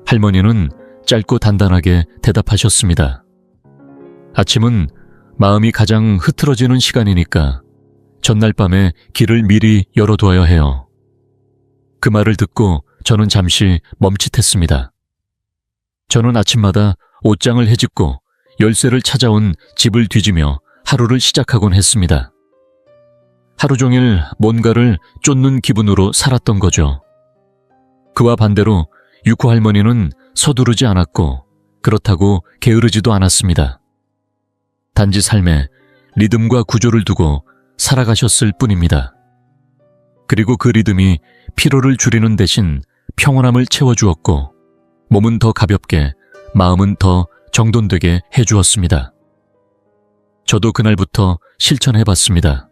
할머니는 짧고 단단하게 대답하셨습니다. 아침은 마음이 가장 흐트러지는 시간이니까 전날 밤에 길을 미리 열어두어야 해요. 그 말을 듣고 저는 잠시 멈칫했습니다. 저는 아침마다 옷장을 헤집고 열쇠를 찾아온 집을 뒤지며 하루를 시작하곤 했습니다. 하루 종일 뭔가를 쫓는 기분으로 살았던 거죠. 그와 반대로 유코 할머니는 서두르지 않았고 그렇다고 게으르지도 않았습니다. 단지 삶에 리듬과 구조를 두고 살아가셨을 뿐입니다. 그리고 그 리듬이 피로를 줄이는 대신 평온함을 채워주었고 몸은 더 가볍게 마음은 더 정돈되게 해주었습니다. 저도 그날부터 실천해봤습니다.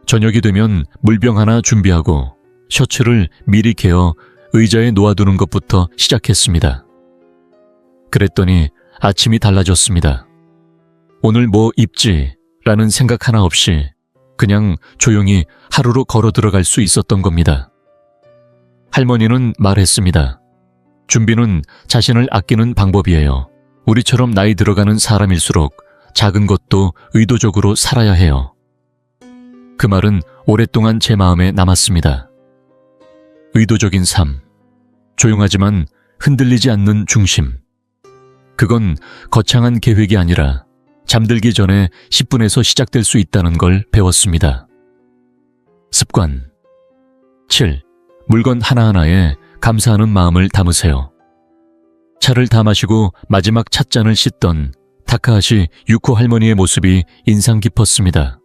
저녁이 되면 물병 하나 준비하고 셔츠를 미리 개어 의자에 놓아두는 것부터 시작했습니다. 그랬더니 아침이 달라졌습니다. 오늘 뭐 입지? 라는 생각 하나 없이 그냥 조용히 하루로 걸어 들어갈 수 있었던 겁니다. 할머니는 말했습니다. 준비는 자신을 아끼는 방법이에요. 우리처럼 나이 들어가는 사람일수록 작은 것도 의도적으로 살아야 해요. 그 말은 오랫동안 제 마음에 남았습니다. 의도적인 삶, 조용하지만 흔들리지 않는 중심. 그건 거창한 계획이 아니라 잠들기 전에 10분에서 시작될 수 있다는 걸 배웠습니다. 습관 7. 물건 하나하나에 감사하는 마음을 담으세요. 차를 다 마시고 마지막 찻잔을 씻던 타카하시 유코 할머니의 모습이 인상 깊었습니다.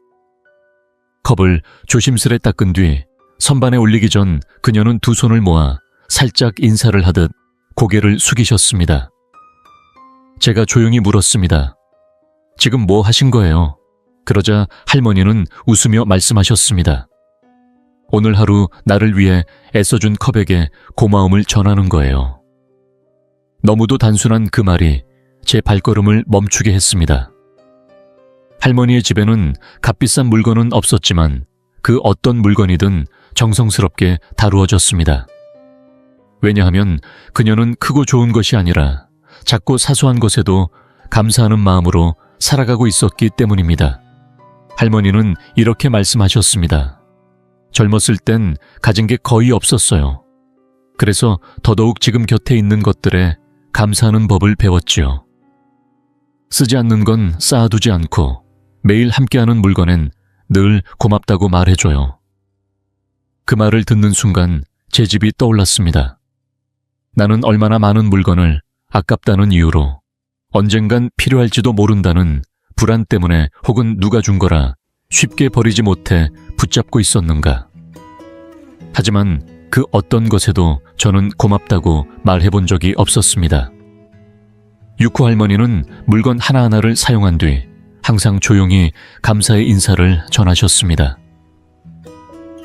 컵을 조심스레 닦은 뒤 선반에 올리기 전 그녀는 두 손을 모아 살짝 인사를 하듯 고개를 숙이셨습니다. 제가 조용히 물었습니다. 지금 뭐 하신 거예요? 그러자 할머니는 웃으며 말씀하셨습니다. 오늘 하루 나를 위해 애써준 컵에게 고마움을 전하는 거예요. 너무도 단순한 그 말이 제 발걸음을 멈추게 했습니다. 할머니의 집에는 값비싼 물건은 없었지만 그 어떤 물건이든 정성스럽게 다루어졌습니다. 왜냐하면 그녀는 크고 좋은 것이 아니라 작고 사소한 것에도 감사하는 마음으로 살아가고 있었기 때문입니다. 할머니는 이렇게 말씀하셨습니다. 젊었을 땐 가진 게 거의 없었어요. 그래서 더더욱 지금 곁에 있는 것들에 감사하는 법을 배웠지요. 쓰지 않는 건 쌓아두지 않고 매일 함께하는 물건엔 늘 고맙다고 말해줘요. 그 말을 듣는 순간 제 집이 떠올랐습니다. 나는 얼마나 많은 물건을 아깝다는 이유로 언젠간 필요할지도 모른다는 불안 때문에 혹은 누가 준 거라 쉽게 버리지 못해 붙잡고 있었는가. 하지만 그 어떤 것에도 저는 고맙다고 말해본 적이 없었습니다. 유코 할머니는 물건 하나하나를 사용한 뒤 항상 조용히 감사의 인사를 전하셨습니다.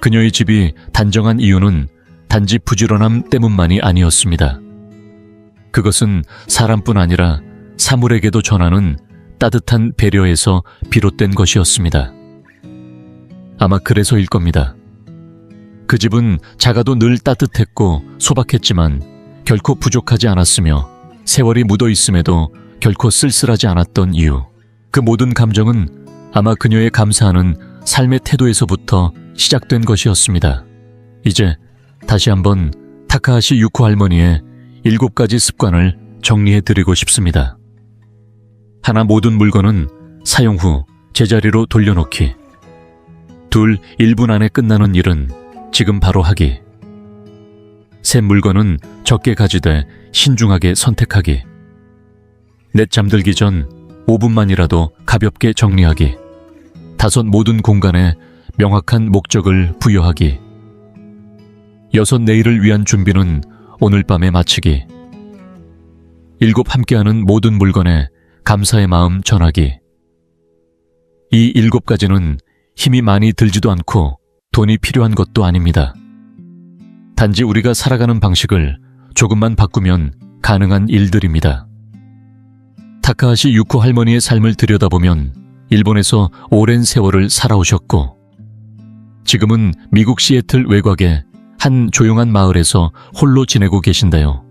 그녀의 집이 단정한 이유는 단지 부지런함 때문만이 아니었습니다. 그것은 사람뿐 아니라 사물에게도 전하는 따뜻한 배려에서 비롯된 것이었습니다. 아마 그래서일 겁니다. 그 집은 작아도 늘 따뜻했고 소박했지만 결코 부족하지 않았으며 세월이 묻어 있음에도 결코 쓸쓸하지 않았던 이유. 그 모든 감정은 아마 그녀의 감사하는 삶의 태도에서부터 시작된 것이었습니다. 이제 다시 한번 타카하시 유코 할머니의 7가지 습관을 정리해드리고 싶습니다. 하나, 모든 물건은 사용 후 제자리로 돌려놓기. 2. 1분 안에 끝나는 일은 지금 바로 하기. 3. 물건은 적게 가지되 신중하게 선택하기. 4. 잠들기 전 5분만이라도 가볍게 정리하기. 5. 모든 공간에 명확한 목적을 부여하기. 6. 내일을 위한 준비는 오늘 밤에 마치기. 7. 함께하는 모든 물건에 감사의 마음 전하기. 이 7가지는 힘이 많이 들지도 않고 돈이 필요한 것도 아닙니다. 단지 우리가 살아가는 방식을 조금만 바꾸면 가능한 일들입니다. 타카하시 유코 할머니의 삶을 들여다보면 일본에서 오랜 세월을 살아오셨고 지금은 미국 시애틀 외곽의 한 조용한 마을에서 홀로 지내고 계신데요.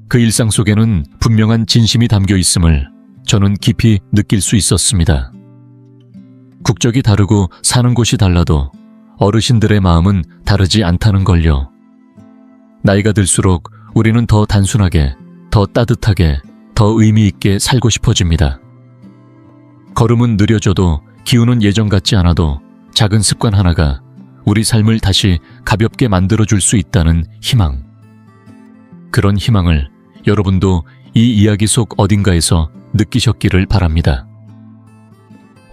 그 일상 속에는 분명한 진심이 담겨 있음을 저는 깊이 느낄 수 있었습니다. 국적이 다르고 사는 곳이 달라도 어르신들의 마음은 다르지 않다는 걸요. 나이가 들수록 우리는 더 단순하게, 더 따뜻하게, 더 의미 있게 살고 싶어집니다. 걸음은 느려져도 기운은 예전 같지 않아도 작은 습관 하나가 우리 삶을 다시 가볍게 만들어줄 수 있다는 희망. 그런 희망을 여러분도 이 이야기 속 어딘가에서 느끼셨기를 바랍니다.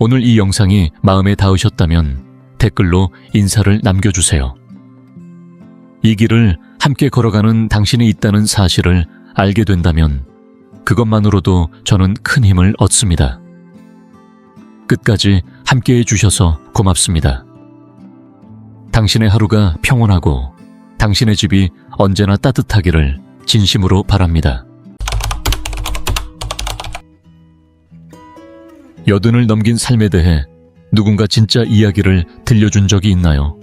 오늘 이 영상이 마음에 닿으셨다면 댓글로 인사를 남겨주세요. 이 길을 함께 걸어가는 당신이 있다는 사실을 알게 된다면 그것만으로도 저는 큰 힘을 얻습니다. 끝까지 함께해 주셔서 고맙습니다. 당신의 하루가 평온하고 당신의 집이 언제나 따뜻하기를 진심으로 바랍니다. 80을 넘긴 삶에 대해 누군가 진짜 이야기를 들려준 적이 있나요?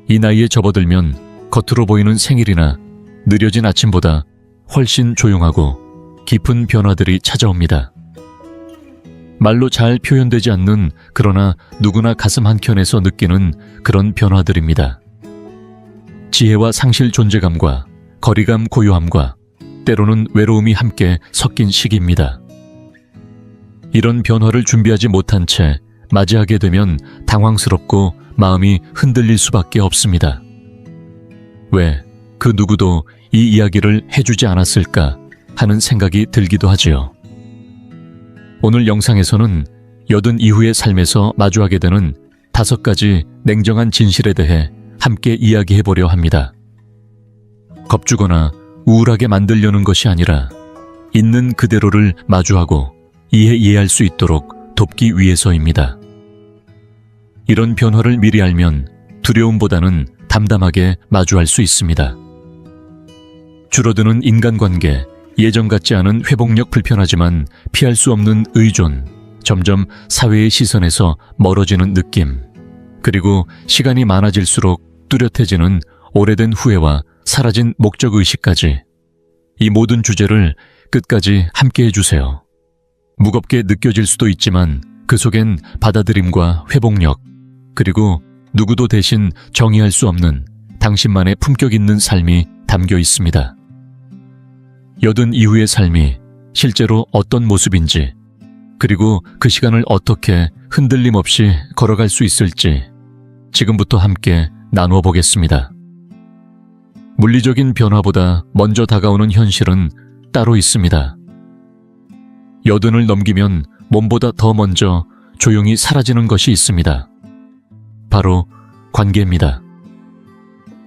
이 나이에 접어들면 겉으로 보이는 생일이나 느려진 아침보다 훨씬 조용하고 깊은 변화들이 찾아옵니다. 말로 잘 표현되지 않는 그러나 누구나 가슴 한켠에서 느끼는 그런 변화들입니다. 지혜와 상실 존재감과 거리감 고요함과 때로는 외로움이 함께 섞인 시기입니다. 이런 변화를 준비하지 못한 채 맞이하게 되면 당황스럽고 마음이 흔들릴 수밖에 없습니다. 왜 그 누구도 이 이야기를 해주지 않았을까 하는 생각이 들기도 하지요. 오늘 영상에서는 80 이후의 삶에서 마주하게 되는 5가지 냉정한 진실에 대해 함께 이야기해보려 합니다. 겁주거나 우울하게 만들려는 것이 아니라 있는 그대로를 마주하고 이해할 수 있도록 돕기 위해서입니다. 이런 변화를 미리 알면 두려움보다는 담담하게 마주할 수 있습니다. 줄어드는 인간관계, 예전 같지 않은 회복력 불편하지만 피할 수 없는 의존, 점점 사회의 시선에서 멀어지는 느낌, 그리고 시간이 많아질수록 뚜렷해지는 오래된 후회와 사라진 목적의식까지 이 모든 주제를 끝까지 함께 해주세요. 무겁게 느껴질 수도 있지만 그 속엔 받아들임과 회복력, 그리고 누구도 대신 정의할 수 없는 당신만의 품격 있는 삶이 담겨 있습니다. 80 이후의 삶이 실제로 어떤 모습인지, 그리고 그 시간을 어떻게 흔들림 없이 걸어갈 수 있을지 지금부터 함께 나누어 보겠습니다. 물리적인 변화보다 먼저 다가오는 현실은 따로 있습니다. 80을 넘기면 몸보다 더 먼저 조용히 사라지는 것이 있습니다. 바로 관계입니다.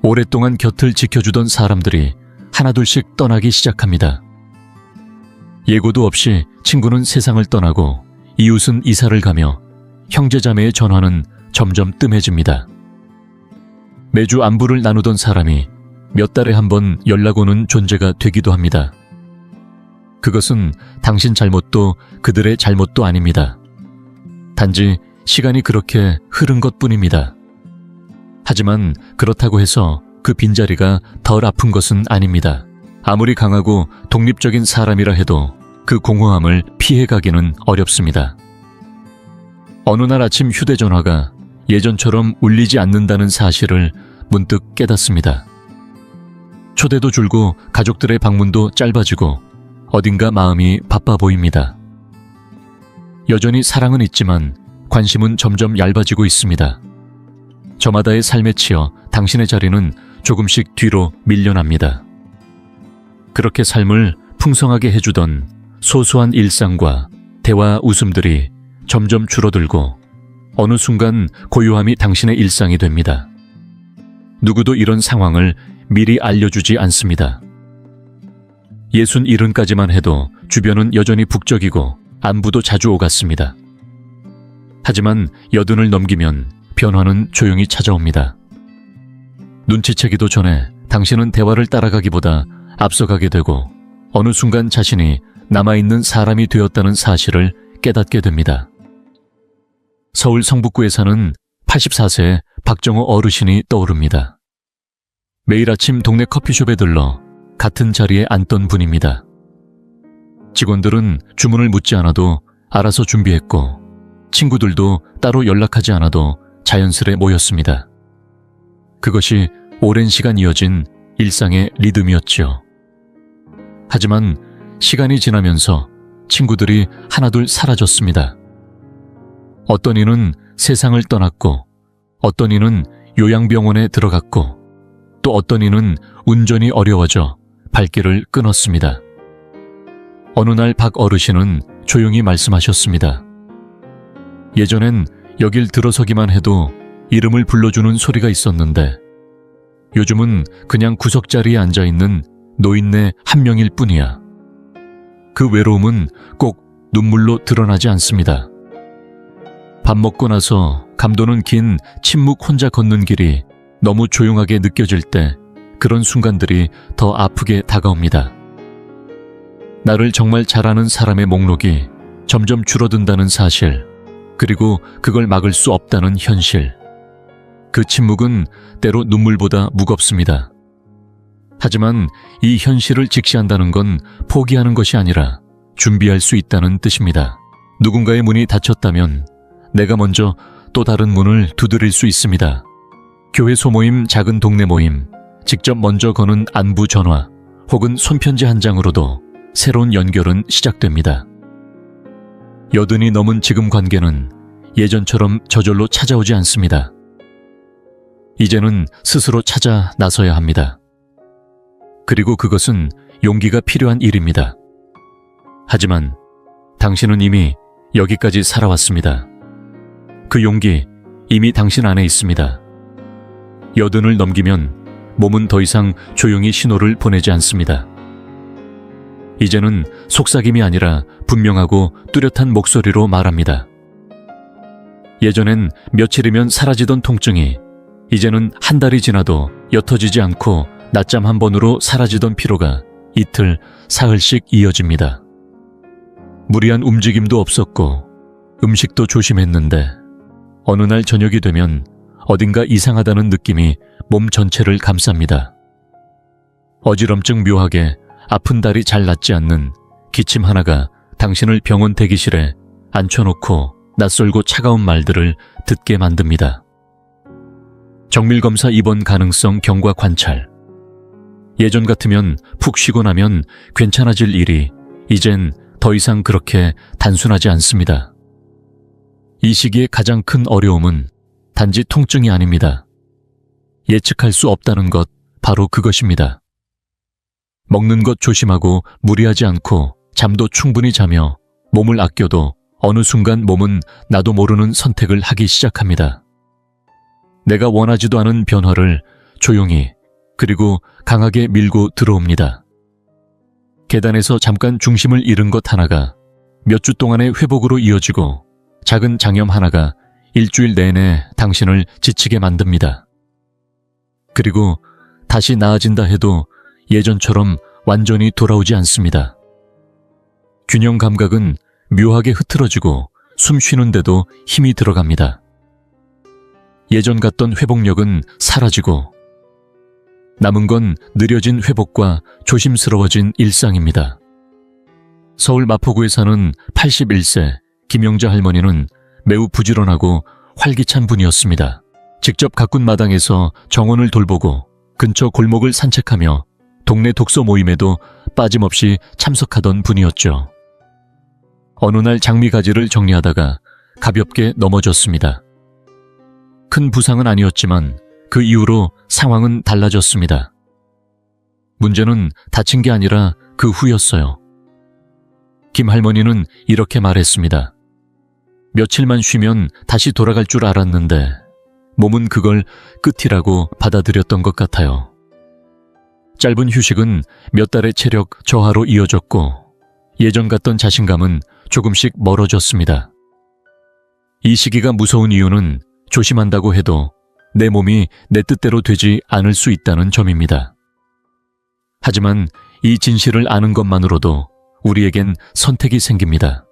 오랫동안 곁을 지켜주던 사람들이 하나둘씩 떠나기 시작합니다. 예고도 없이 친구는 세상을 떠나고 이웃은 이사를 가며 형제자매의 전화는 점점 뜸해집니다. 매주 안부를 나누던 사람이 몇 달에 한 번 연락 오는 존재가 되기도 합니다. 그것은 당신 잘못도 그들의 잘못도 아닙니다. 단지 시간이 그렇게 흐른 것뿐입니다. 하지만 그렇다고 해서 그 빈자리가 덜 아픈 것은 아닙니다. 아무리 강하고 독립적인 사람이라 해도 그 공허함을 피해가기는 어렵습니다. 어느 날 아침 휴대전화가 예전처럼 울리지 않는다는 사실을 문득 깨닫습니다. 초대도 줄고 가족들의 방문도 짧아지고 어딘가 마음이 바빠 보입니다. 여전히 사랑은 있지만 관심은 점점 얇아지고 있습니다. 저마다의 삶에 치여 당신의 자리는 조금씩 뒤로 밀려납니다. 그렇게 삶을 풍성하게 해주던 소소한 일상과 대화 웃음들이 점점 줄어들고 어느 순간 고요함이 당신의 일상이 됩니다. 누구도 이런 상황을 미리 알려주지 않습니다. 67까지만 해도 주변은 여전히 북적이고 안부도 자주 오갔습니다. 하지만 80을 넘기면 변화는 조용히 찾아옵니다. 눈치채기도 전에 당신은 대화를 따라가기보다 앞서가게 되고 어느 순간 자신이 남아있는 사람이 되었다는 사실을 깨닫게 됩니다. 서울 성북구에 사는 84세 박정호 어르신이 떠오릅니다. 매일 아침 동네 커피숍에 들러 같은 자리에 앉던 분입니다. 직원들은 주문을 묻지 않아도 알아서 준비했고 친구들도 따로 연락하지 않아도 자연스레 모였습니다. 그것이 오랜 시간 이어진 일상의 리듬이었지요. 하지만 시간이 지나면서 친구들이 하나둘 사라졌습니다. 어떤 이는 세상을 떠났고, 어떤 이는 요양병원에 들어갔고, 또 어떤 이는 운전이 어려워져 발길을 끊었습니다. 어느 날 박 어르신은 조용히 말씀하셨습니다. 예전엔 여길 들어서기만 해도 이름을 불러주는 소리가 있었는데 요즘은 그냥 구석자리에 앉아있는 노인네 한 명일 뿐이야. 그 외로움은 꼭 눈물로 드러나지 않습니다. 밥 먹고 나서 감도는 긴 침묵 혼자 걷는 길이 너무 조용하게 느껴질 때 그런 순간들이 더 아프게 다가옵니다. 나를 정말 잘 아는 사람의 목록이 점점 줄어든다는 사실, 그리고 그걸 막을 수 없다는 현실. 그 침묵은 때로 눈물보다 무겁습니다. 하지만 이 현실을 직시한다는 건 포기하는 것이 아니라 준비할 수 있다는 뜻입니다. 누군가의 문이 닫혔다면 내가 먼저 또 다른 문을 두드릴 수 있습니다. 교회 소모임, 작은 동네 모임, 직접 먼저 거는 안부 전화, 혹은 손편지 한 장으로도 새로운 연결은 시작됩니다. 여든이 넘은 지금 관계는 예전처럼 저절로 찾아오지 않습니다. 이제는 스스로 찾아 나서야 합니다. 그리고 그것은 용기가 필요한 일입니다. 하지만 당신은 이미 여기까지 살아왔습니다. 그 용기 이미 당신 안에 있습니다. 여든을 넘기면 몸은 더 이상 조용히 신호를 보내지 않습니다. 이제는 속삭임이 아니라 분명하고 뚜렷한 목소리로 말합니다. 예전엔 며칠이면 사라지던 통증이 이제는 한 달이 지나도 옅어지지 않고 낮잠 한 번으로 사라지던 피로가 이틀, 사흘씩 이어집니다. 무리한 움직임도 없었고 음식도 조심했는데 어느 날 저녁이 되면 어딘가 이상하다는 느낌이 몸 전체를 감쌉니다. 어지럼증 묘하게 아픈 다리 잘 낫지 않는 기침 하나가 당신을 병원 대기실에 앉혀놓고 낯설고 차가운 말들을 듣게 만듭니다. 정밀검사 입원 가능성 경과 관찰. 예전 같으면 푹 쉬고 나면 괜찮아질 일이 이젠 더 이상 그렇게 단순하지 않습니다. 이 시기의 가장 큰 어려움은 단지 통증이 아닙니다. 예측할 수 없다는 것, 바로 그것입니다. 먹는 것 조심하고 무리하지 않고 잠도 충분히 자며 몸을 아껴도 어느 순간 몸은 나도 모르는 선택을 하기 시작합니다. 내가 원하지도 않은 변화를 조용히 그리고 강하게 밀고 들어옵니다. 계단에서 잠깐 중심을 잃은 것 하나가 몇 주 동안의 회복으로 이어지고 작은 장염 하나가 일주일 내내 당신을 지치게 만듭니다. 그리고 다시 나아진다 해도 예전처럼 완전히 돌아오지 않습니다. 균형 감각은 묘하게 흐트러지고 숨 쉬는데도 힘이 들어갑니다. 예전 같던 회복력은 사라지고 남은 건 느려진 회복과 조심스러워진 일상입니다. 서울 마포구에 사는 81세 김영자 할머니는 매우 부지런하고 활기찬 분이었습니다. 직접 가꾼 마당에서 정원을 돌보고 근처 골목을 산책하며 동네 독서 모임에도 빠짐없이 참석하던 분이었죠. 어느 날 장미가지를 정리하다가 가볍게 넘어졌습니다. 큰 부상은 아니었지만 그 이후로 상황은 달라졌습니다. 문제는 다친 게 아니라 그 후였어요. 김 할머니는 이렇게 말했습니다. 며칠만 쉬면 다시 돌아갈 줄 알았는데 몸은 그걸 끝이라고 받아들였던 것 같아요. 짧은 휴식은 몇 달의 체력 저하로 이어졌고 예전 같던 자신감은 조금씩 멀어졌습니다. 이 시기가 무서운 이유는 조심한다고 해도 내 몸이 내 뜻대로 되지 않을 수 있다는 점입니다. 하지만 이 진실을 아는 것만으로도 우리에겐 선택이 생깁니다.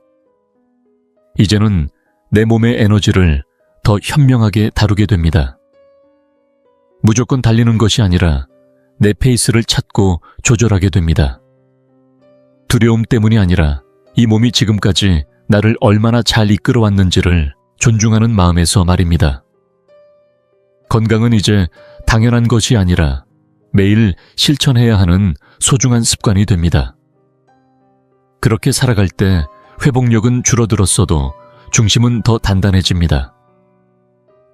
이제는 내 몸의 에너지를 더 현명하게 다루게 됩니다. 무조건 달리는 것이 아니라 내 페이스를 찾고 조절하게 됩니다. 두려움 때문이 아니라 이 몸이 지금까지 나를 얼마나 잘 이끌어왔는지를 존중하는 마음에서 말입니다. 건강은 이제 당연한 것이 아니라 매일 실천해야 하는 소중한 습관이 됩니다. 그렇게 살아갈 때 회복력은 줄어들었어도 중심은 더 단단해집니다.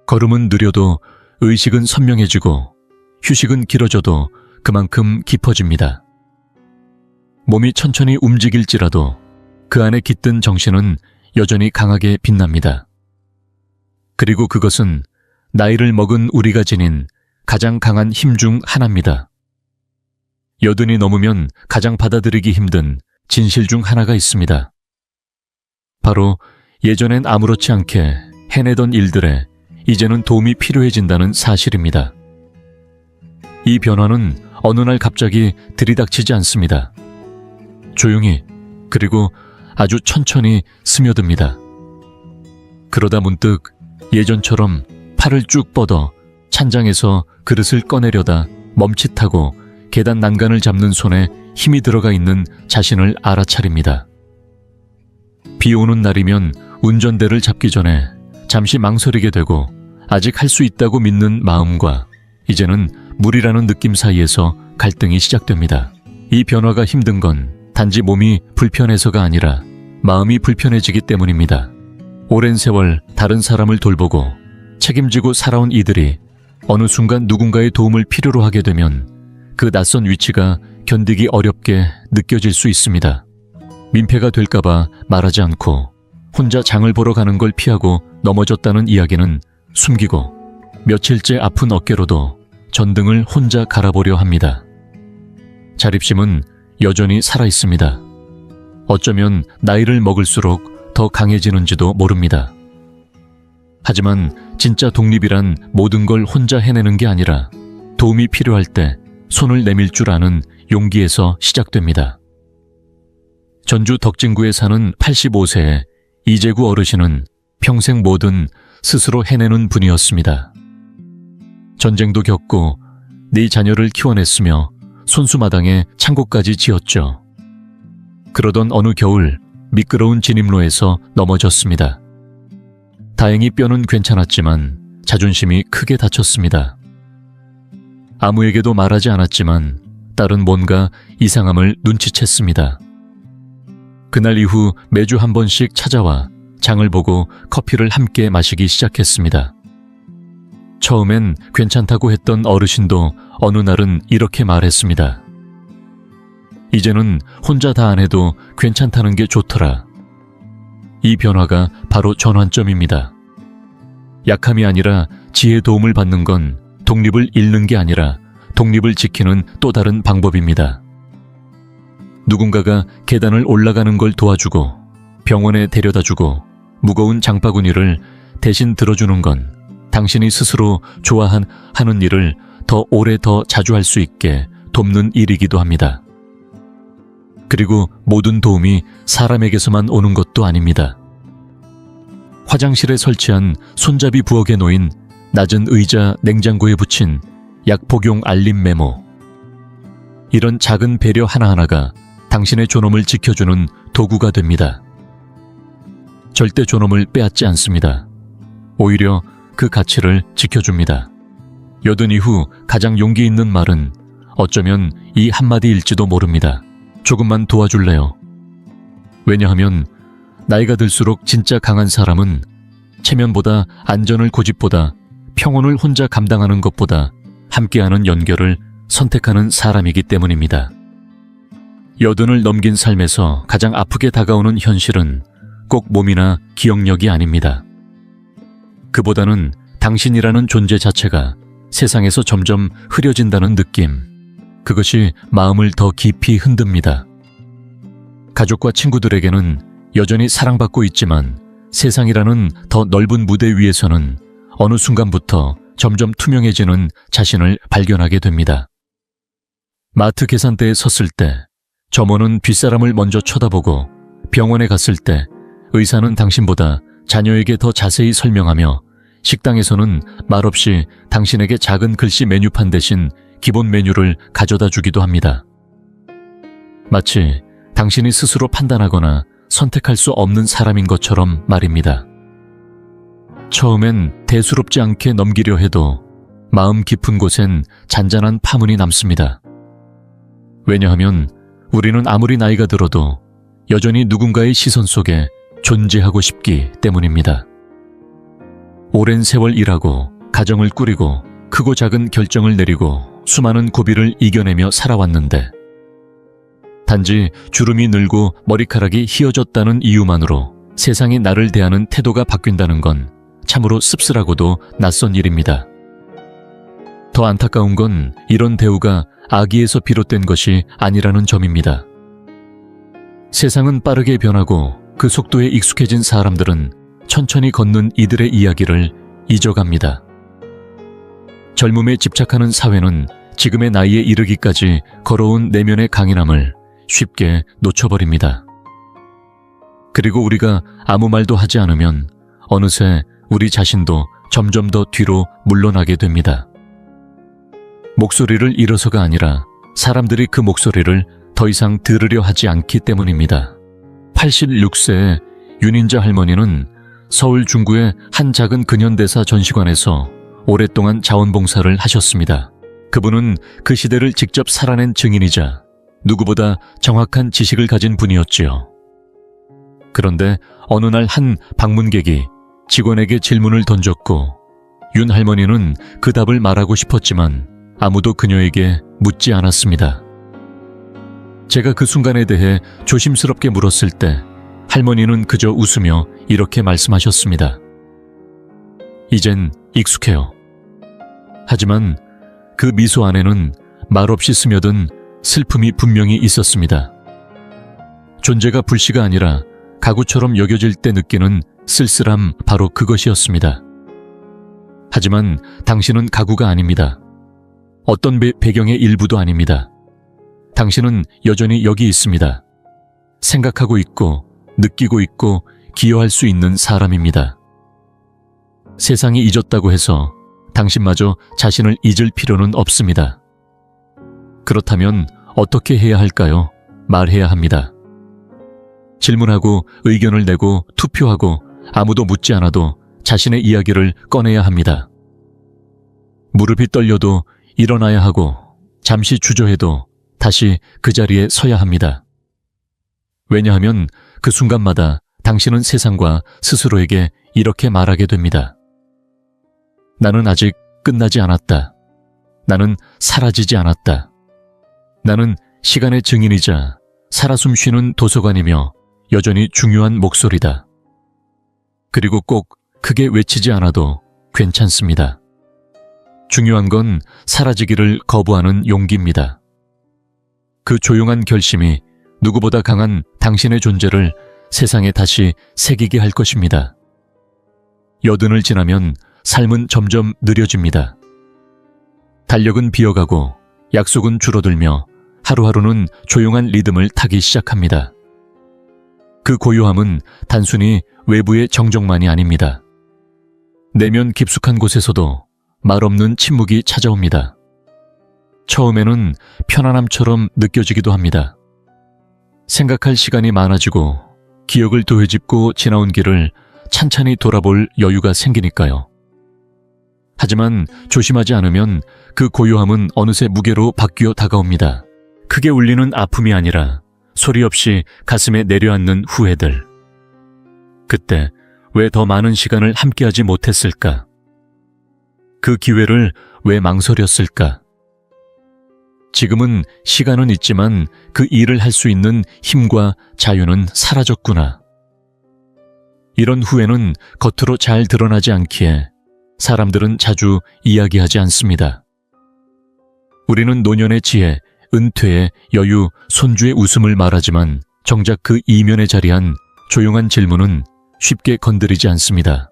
걸음은 느려도 의식은 선명해지고 휴식은 길어져도 그만큼 깊어집니다. 몸이 천천히 움직일지라도 그 안에 깃든 정신은 여전히 강하게 빛납니다. 그리고 그것은 나이를 먹은 우리가 지닌 가장 강한 힘 중 하나입니다. 여든이 넘으면 가장 받아들이기 힘든 진실 중 하나가 있습니다. 바로 예전엔 아무렇지 않게 해내던 일들에 이제는 도움이 필요해진다는 사실입니다. 이 변화는 어느 날 갑자기 들이닥치지 않습니다. 조용히, 그리고 아주 천천히 스며듭니다. 그러다 문득 예전처럼 팔을 쭉 뻗어 찬장에서 그릇을 꺼내려다 멈칫하고 계단 난간을 잡는 손에 힘이 들어가 있는 자신을 알아차립니다. 비 오는 날이면 운전대를 잡기 전에 잠시 망설이게 되고 아직 할 수 있다고 믿는 마음과 이제는 무리라는 느낌 사이에서 갈등이 시작됩니다. 이 변화가 힘든 건 단지 몸이 불편해서가 아니라 마음이 불편해지기 때문입니다. 오랜 세월 다른 사람을 돌보고 책임지고 살아온 이들이 어느 순간 누군가의 도움을 필요로 하게 되면 그 낯선 위치가 견디기 어렵게 느껴질 수 있습니다. 민폐가 될까봐 말하지 않고 혼자 장을 보러 가는 걸 피하고 넘어졌다는 이야기는 숨기고 며칠째 아픈 어깨로도 전등을 혼자 갈아보려 합니다. 자립심은 여전히 살아있습니다. 어쩌면 나이를 먹을수록 더 강해지는지도 모릅니다. 하지만 진짜 독립이란 모든 걸 혼자 해내는 게 아니라 도움이 필요할 때 손을 내밀 줄 아는 용기에서 시작됩니다. 전주 덕진구에 사는 85세의 이재구 어르신은 평생 뭐든 스스로 해내는 분이었습니다. 전쟁도 겪고 4자녀를 키워냈으며 손수마당에 창고까지 지었죠. 그러던 어느 겨울 미끄러운 진입로에서 넘어졌습니다. 다행히 뼈는 괜찮았지만 자존심이 크게 다쳤습니다. 아무에게도 말하지 않았지만 딸은 뭔가 이상함을 눈치챘습니다. 그날 이후 매주 한 번씩 찾아와 장을 보고 커피를 함께 마시기 시작했습니다. 처음엔 괜찮다고 했던 어르신도 어느 날은 이렇게 말했습니다. 이제는 혼자 다 안 해도 괜찮다는 게 좋더라. 이 변화가 바로 전환점입니다. 약함이 아니라 지혜의 도움을 받는 건 독립을 잃는 게 아니라 독립을 지키는 또 다른 방법입니다. 누군가가 계단을 올라가는 걸 도와주고 병원에 데려다주고 무거운 장바구니를 대신 들어주는 건 당신이 스스로 하는 일을 더 오래 더 자주 할 수 있게 돕는 일이기도 합니다. 그리고 모든 도움이 사람에게서만 오는 것도 아닙니다. 화장실에 설치한 손잡이 부엌에 놓인 낮은 의자 냉장고에 붙인 약 복용 알림 메모. 이런 작은 배려 하나하나가 당신의 존엄을 지켜주는 도구가 됩니다. 절대 존엄을 빼앗지 않습니다. 오히려 그 가치를 지켜줍니다. 여든 이후 가장 용기 있는 말은 어쩌면 이 한마디일지도 모릅니다. 조금만 도와줄래요? 왜냐하면 나이가 들수록 진짜 강한 사람은 체면보다 안전을 고집보다 평온을 혼자 감당하는 것보다 함께하는 연결을 선택하는 사람이기 때문입니다. 여든을 넘긴 삶에서 가장 아프게 다가오는 현실은 꼭 몸이나 기억력이 아닙니다. 그보다는 당신이라는 존재 자체가 세상에서 점점 흐려진다는 느낌. 그것이 마음을 더 깊이 흔듭니다. 가족과 친구들에게는 여전히 사랑받고 있지만 세상이라는 더 넓은 무대 위에서는 어느 순간부터 점점 투명해지는 자신을 발견하게 됩니다. 마트 계산대에 섰을 때 점원은 뒷사람을 먼저 쳐다보고 병원에 갔을 때 의사는 당신보다 자녀에게 더 자세히 설명하며 식당에서는 말없이 당신에게 작은 글씨 메뉴판 대신 기본 메뉴를 가져다 주기도 합니다. 마치 당신이 스스로 판단하거나 선택할 수 없는 사람인 것처럼 말입니다. 처음엔 대수롭지 않게 넘기려 해도 마음 깊은 곳엔 잔잔한 파문이 남습니다. 왜냐하면 우리는 아무리 나이가 들어도 여전히 누군가의 시선 속에 존재하고 싶기 때문입니다. 오랜 세월 일하고 가정을 꾸리고 크고 작은 결정을 내리고 수많은 고비를 이겨내며 살아왔는데 단지 주름이 늘고 머리카락이 휘어졌다는 이유만으로 세상이 나를 대하는 태도가 바뀐다는 건 참으로 씁쓸하고도 낯선 일입니다. 더 안타까운 건 이런 대우가 악의에서 비롯된 것이 아니라는 점입니다. 세상은 빠르게 변하고 그 속도에 익숙해진 사람들은 천천히 걷는 이들의 이야기를 잊어갑니다. 젊음에 집착하는 사회는 지금의 나이에 이르기까지 걸어온 내면의 강인함을 쉽게 놓쳐버립니다. 그리고 우리가 아무 말도 하지 않으면 어느새 우리 자신도 점점 더 뒤로 물러나게 됩니다. 목소리를 잃어서가 아니라 사람들이 그 목소리를 더 이상 들으려 하지 않기 때문입니다. 86세의 윤인자 할머니는 서울 중구의 한 작은 근현대사 전시관에서 오랫동안 자원봉사를 하셨습니다. 그분은 그 시대를 직접 살아낸 증인이자 누구보다 정확한 지식을 가진 분이었지요. 그런데 어느 날 한 방문객이 직원에게 질문을 던졌고 윤 할머니는 그 답을 말하고 싶었지만 아무도 그녀에게 묻지 않았습니다. 제가 그 순간에 대해 조심스럽게 물었을 때 할머니는 그저 웃으며 이렇게 말씀하셨습니다. 이젠 익숙해요. 하지만 그 미소 안에는 말없이 스며든 슬픔이 분명히 있었습니다. 존재가 불씨가 아니라 가구처럼 여겨질 때 느끼는 쓸쓸함, 바로 그것이었습니다. 하지만 당신은 가구가 아닙니다. 어떤 배경의 일부도 아닙니다. 당신은 여전히 여기 있습니다. 생각하고 있고 느끼고 있고 기여할 수 있는 사람입니다. 세상이 잊었다고 해서 당신마저 자신을 잊을 필요는 없습니다. 그렇다면 어떻게 해야 할까요? 말해야 합니다. 질문하고 의견을 내고 투표하고 아무도 묻지 않아도 자신의 이야기를 꺼내야 합니다. 무릎이 떨려도 일어나야 하고 잠시 주저해도 다시 그 자리에 서야 합니다. 왜냐하면 그 순간마다 당신은 세상과 스스로에게 이렇게 말하게 됩니다. 나는 아직 끝나지 않았다. 나는 사라지지 않았다. 나는 시간의 증인이자 살아 숨쉬는 도서관이며 여전히 중요한 목소리다. 그리고 꼭 크게 외치지 않아도 괜찮습니다. 중요한 건 사라지기를 거부하는 용기입니다. 그 조용한 결심이 누구보다 강한 당신의 존재를 세상에 다시 새기게 할 것입니다. 여든을 지나면 삶은 점점 느려집니다. 달력은 비어가고 약속은 줄어들며 하루하루는 조용한 리듬을 타기 시작합니다. 그 고요함은 단순히 외부의 정적만이 아닙니다. 내면 깊숙한 곳에서도 말없는 침묵이 찾아옵니다. 처음에는 편안함처럼 느껴지기도 합니다. 생각할 시간이 많아지고 기억을 되짚고 지나온 길을 찬찬히 돌아볼 여유가 생기니까요. 하지만 조심하지 않으면 그 고요함은 어느새 무게로 바뀌어 다가옵니다. 크게 울리는 아픔이 아니라 소리 없이 가슴에 내려앉는 후회들. 그때 왜 더 많은 시간을 함께하지 못했을까? 그 기회를 왜 망설였을까? 지금은 시간은 있지만 그 일을 할 수 있는 힘과 자유는 사라졌구나. 이런 후회는 겉으로 잘 드러나지 않기에 사람들은 자주 이야기하지 않습니다. 우리는 노년의 지혜, 은퇴의 여유, 손주의 웃음을 말하지만 정작 그 이면에 자리한 조용한 질문은 쉽게 건드리지 않습니다.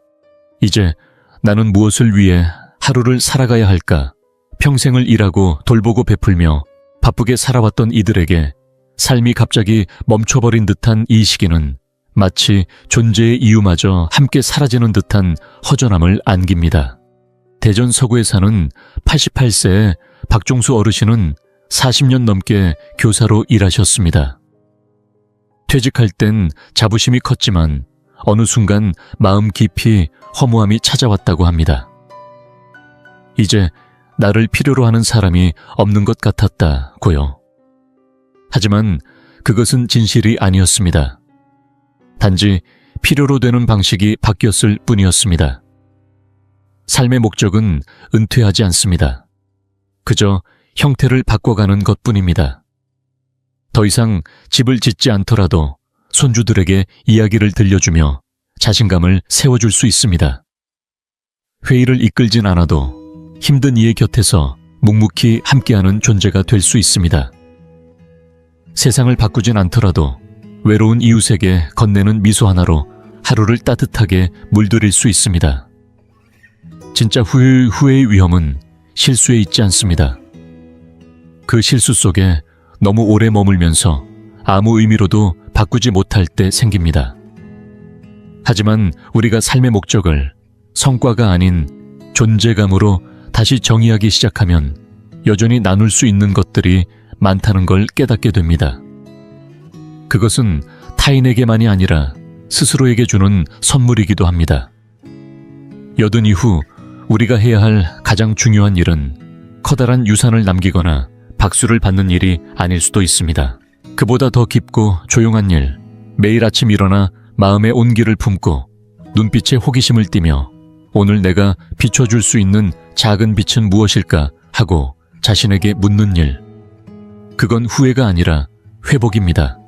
이제 나는 무엇을 위해 하루를 살아가야 할까? 평생을 일하고 돌보고 베풀며 바쁘게 살아왔던 이들에게 삶이 갑자기 멈춰버린 듯한 이 시기는 마치 존재의 이유마저 함께 사라지는 듯한 허전함을 안깁니다. 대전 서구에 사는 88세의 박종수 어르신은 40년 넘게 교사로 일하셨습니다. 퇴직할 땐 자부심이 컸지만 어느 순간 마음 깊이 허무함이 찾아왔다고 합니다. 이제 나를 필요로 하는 사람이 없는 것 같았다고요. 하지만 그것은 진실이 아니었습니다. 단지 필요로 되는 방식이 바뀌었을 뿐이었습니다. 삶의 목적은 은퇴하지 않습니다. 그저 형태를 바꿔가는 것뿐입니다. 더 이상 집을 짓지 않더라도 손주들에게 이야기를 들려주며 자신감을 세워줄 수 있습니다. 회의를 이끌진 않아도 힘든 이의 곁에서 묵묵히 함께하는 존재가 될 수 있습니다. 세상을 바꾸진 않더라도 외로운 이웃에게 건네는 미소 하나로 하루를 따뜻하게 물들일 수 있습니다. 진짜 후회의 위험은 실수에 있지 않습니다. 그 실수 속에 너무 오래 머물면서 아무 의미로도 바꾸지 못할 때 생깁니다. 하지만 우리가 삶의 목적을 성과가 아닌 존재감으로 다시 정의하기 시작하면 여전히 나눌 수 있는 것들이 많다는 걸 깨닫게 됩니다. 그것은 타인에게만이 아니라 스스로에게 주는 선물이기도 합니다. 여든 이후 우리가 해야 할 가장 중요한 일은 커다란 유산을 남기거나 박수를 받는 일이 아닐 수도 있습니다. 그보다 더 깊고 조용한 일, 매일 아침 일어나 마음의 온기를 품고 눈빛에 호기심을 띠며 오늘 내가 비춰줄 수 있는 작은 빛은 무엇일까 하고 자신에게 묻는 일. 그건 후회가 아니라 회복입니다.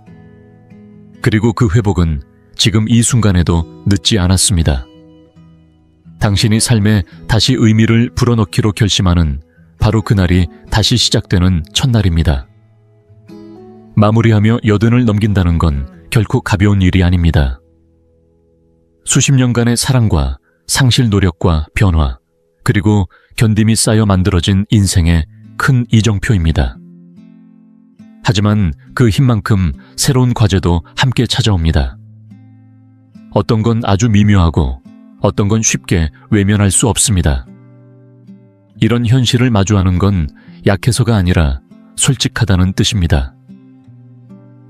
그리고 그 회복은 지금 이 순간에도 늦지 않았습니다. 당신이 삶에 다시 의미를 불어넣기로 결심하는 바로 그날이 다시 시작되는 첫날입니다. 마무리하며 여든을 넘긴다는 건 결코 가벼운 일이 아닙니다. 수십 년간의 사랑과 상실 노력과 변화, 그리고 견딤이 쌓여 만들어진 인생의 큰 이정표입니다. 하지만 그 힘만큼 새로운 과제도 함께 찾아옵니다. 어떤 건 아주 미묘하고 어떤 건 쉽게 외면할 수 없습니다. 이런 현실을 마주하는 건 약해서가 아니라 솔직하다는 뜻입니다.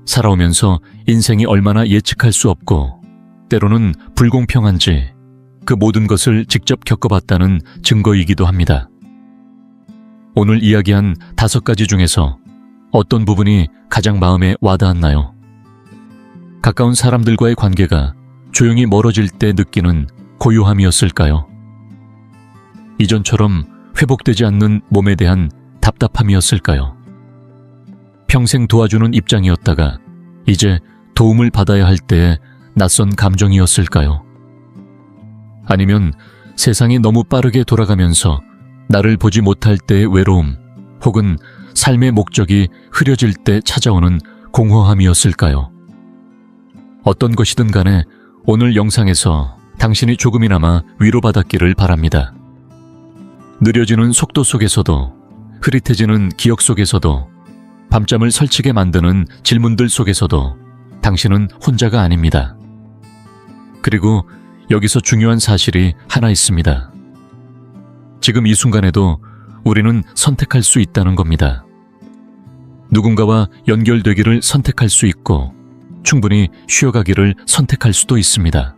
살아오면서 인생이 얼마나 예측할 수 없고 때로는 불공평한지 그 모든 것을 직접 겪어봤다는 증거이기도 합니다. 오늘 이야기한 5가지 중에서 어떤 부분이 가장 마음에 와닿았나요? 가까운 사람들과의 관계가 조용히 멀어질 때 느끼는 고요함이었을까요? 이전처럼 회복되지 않는 몸에 대한 답답함이었을까요? 평생 도와주는 입장이었다가 이제 도움을 받아야 할 때의 낯선 감정이었을까요? 아니면 세상이 너무 빠르게 돌아가면서 나를 보지 못할 때의 외로움, 혹은 삶의 목적이 흐려질 때 찾아오는 공허함이었을까요? 어떤 것이든 간에 오늘 영상에서 당신이 조금이나마 위로받았기를 바랍니다. 느려지는 속도 속에서도, 흐릿해지는 기억 속에서도, 밤잠을 설치게 만드는 질문들 속에서도 당신은 혼자가 아닙니다. 그리고 여기서 중요한 사실이 하나 있습니다. 지금 이 순간에도 우리는 선택할 수 있다는 겁니다. 누군가와 연결되기를 선택할 수 있고 충분히 쉬어가기를 선택할 수도 있습니다.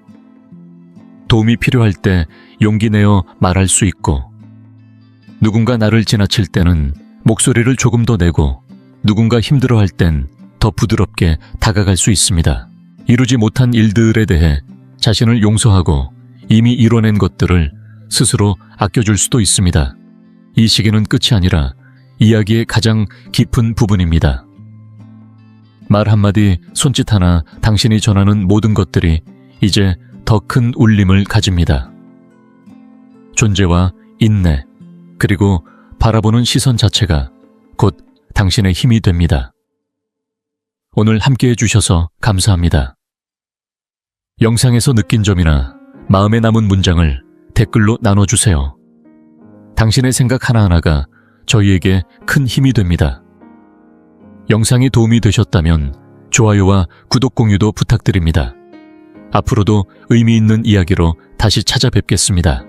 도움이 필요할 때 용기 내어 말할 수 있고, 누군가 나를 지나칠 때는 목소리를 조금 더 내고, 누군가 힘들어할 땐 더 부드럽게 다가갈 수 있습니다. 이루지 못한 일들에 대해 자신을 용서하고 이미 이뤄낸 것들을 스스로 아껴줄 수도 있습니다. 이 시기는 끝이 아니라 이야기의 가장 깊은 부분입니다. 말 한마디, 손짓 하나, 당신이 전하는 모든 것들이 이제 더 큰 울림을 가집니다. 존재와 인내, 그리고 바라보는 시선 자체가 곧 당신의 힘이 됩니다. 오늘 함께해 주셔서 감사합니다. 영상에서 느낀 점이나 마음에 남은 문장을 댓글로 나눠주세요. 당신의 생각 하나하나가 저희에게 큰 힘이 됩니다. 영상이 도움이 되셨다면 좋아요와 구독 공유도 부탁드립니다. 앞으로도 의미 있는 이야기로 다시 찾아뵙겠습니다.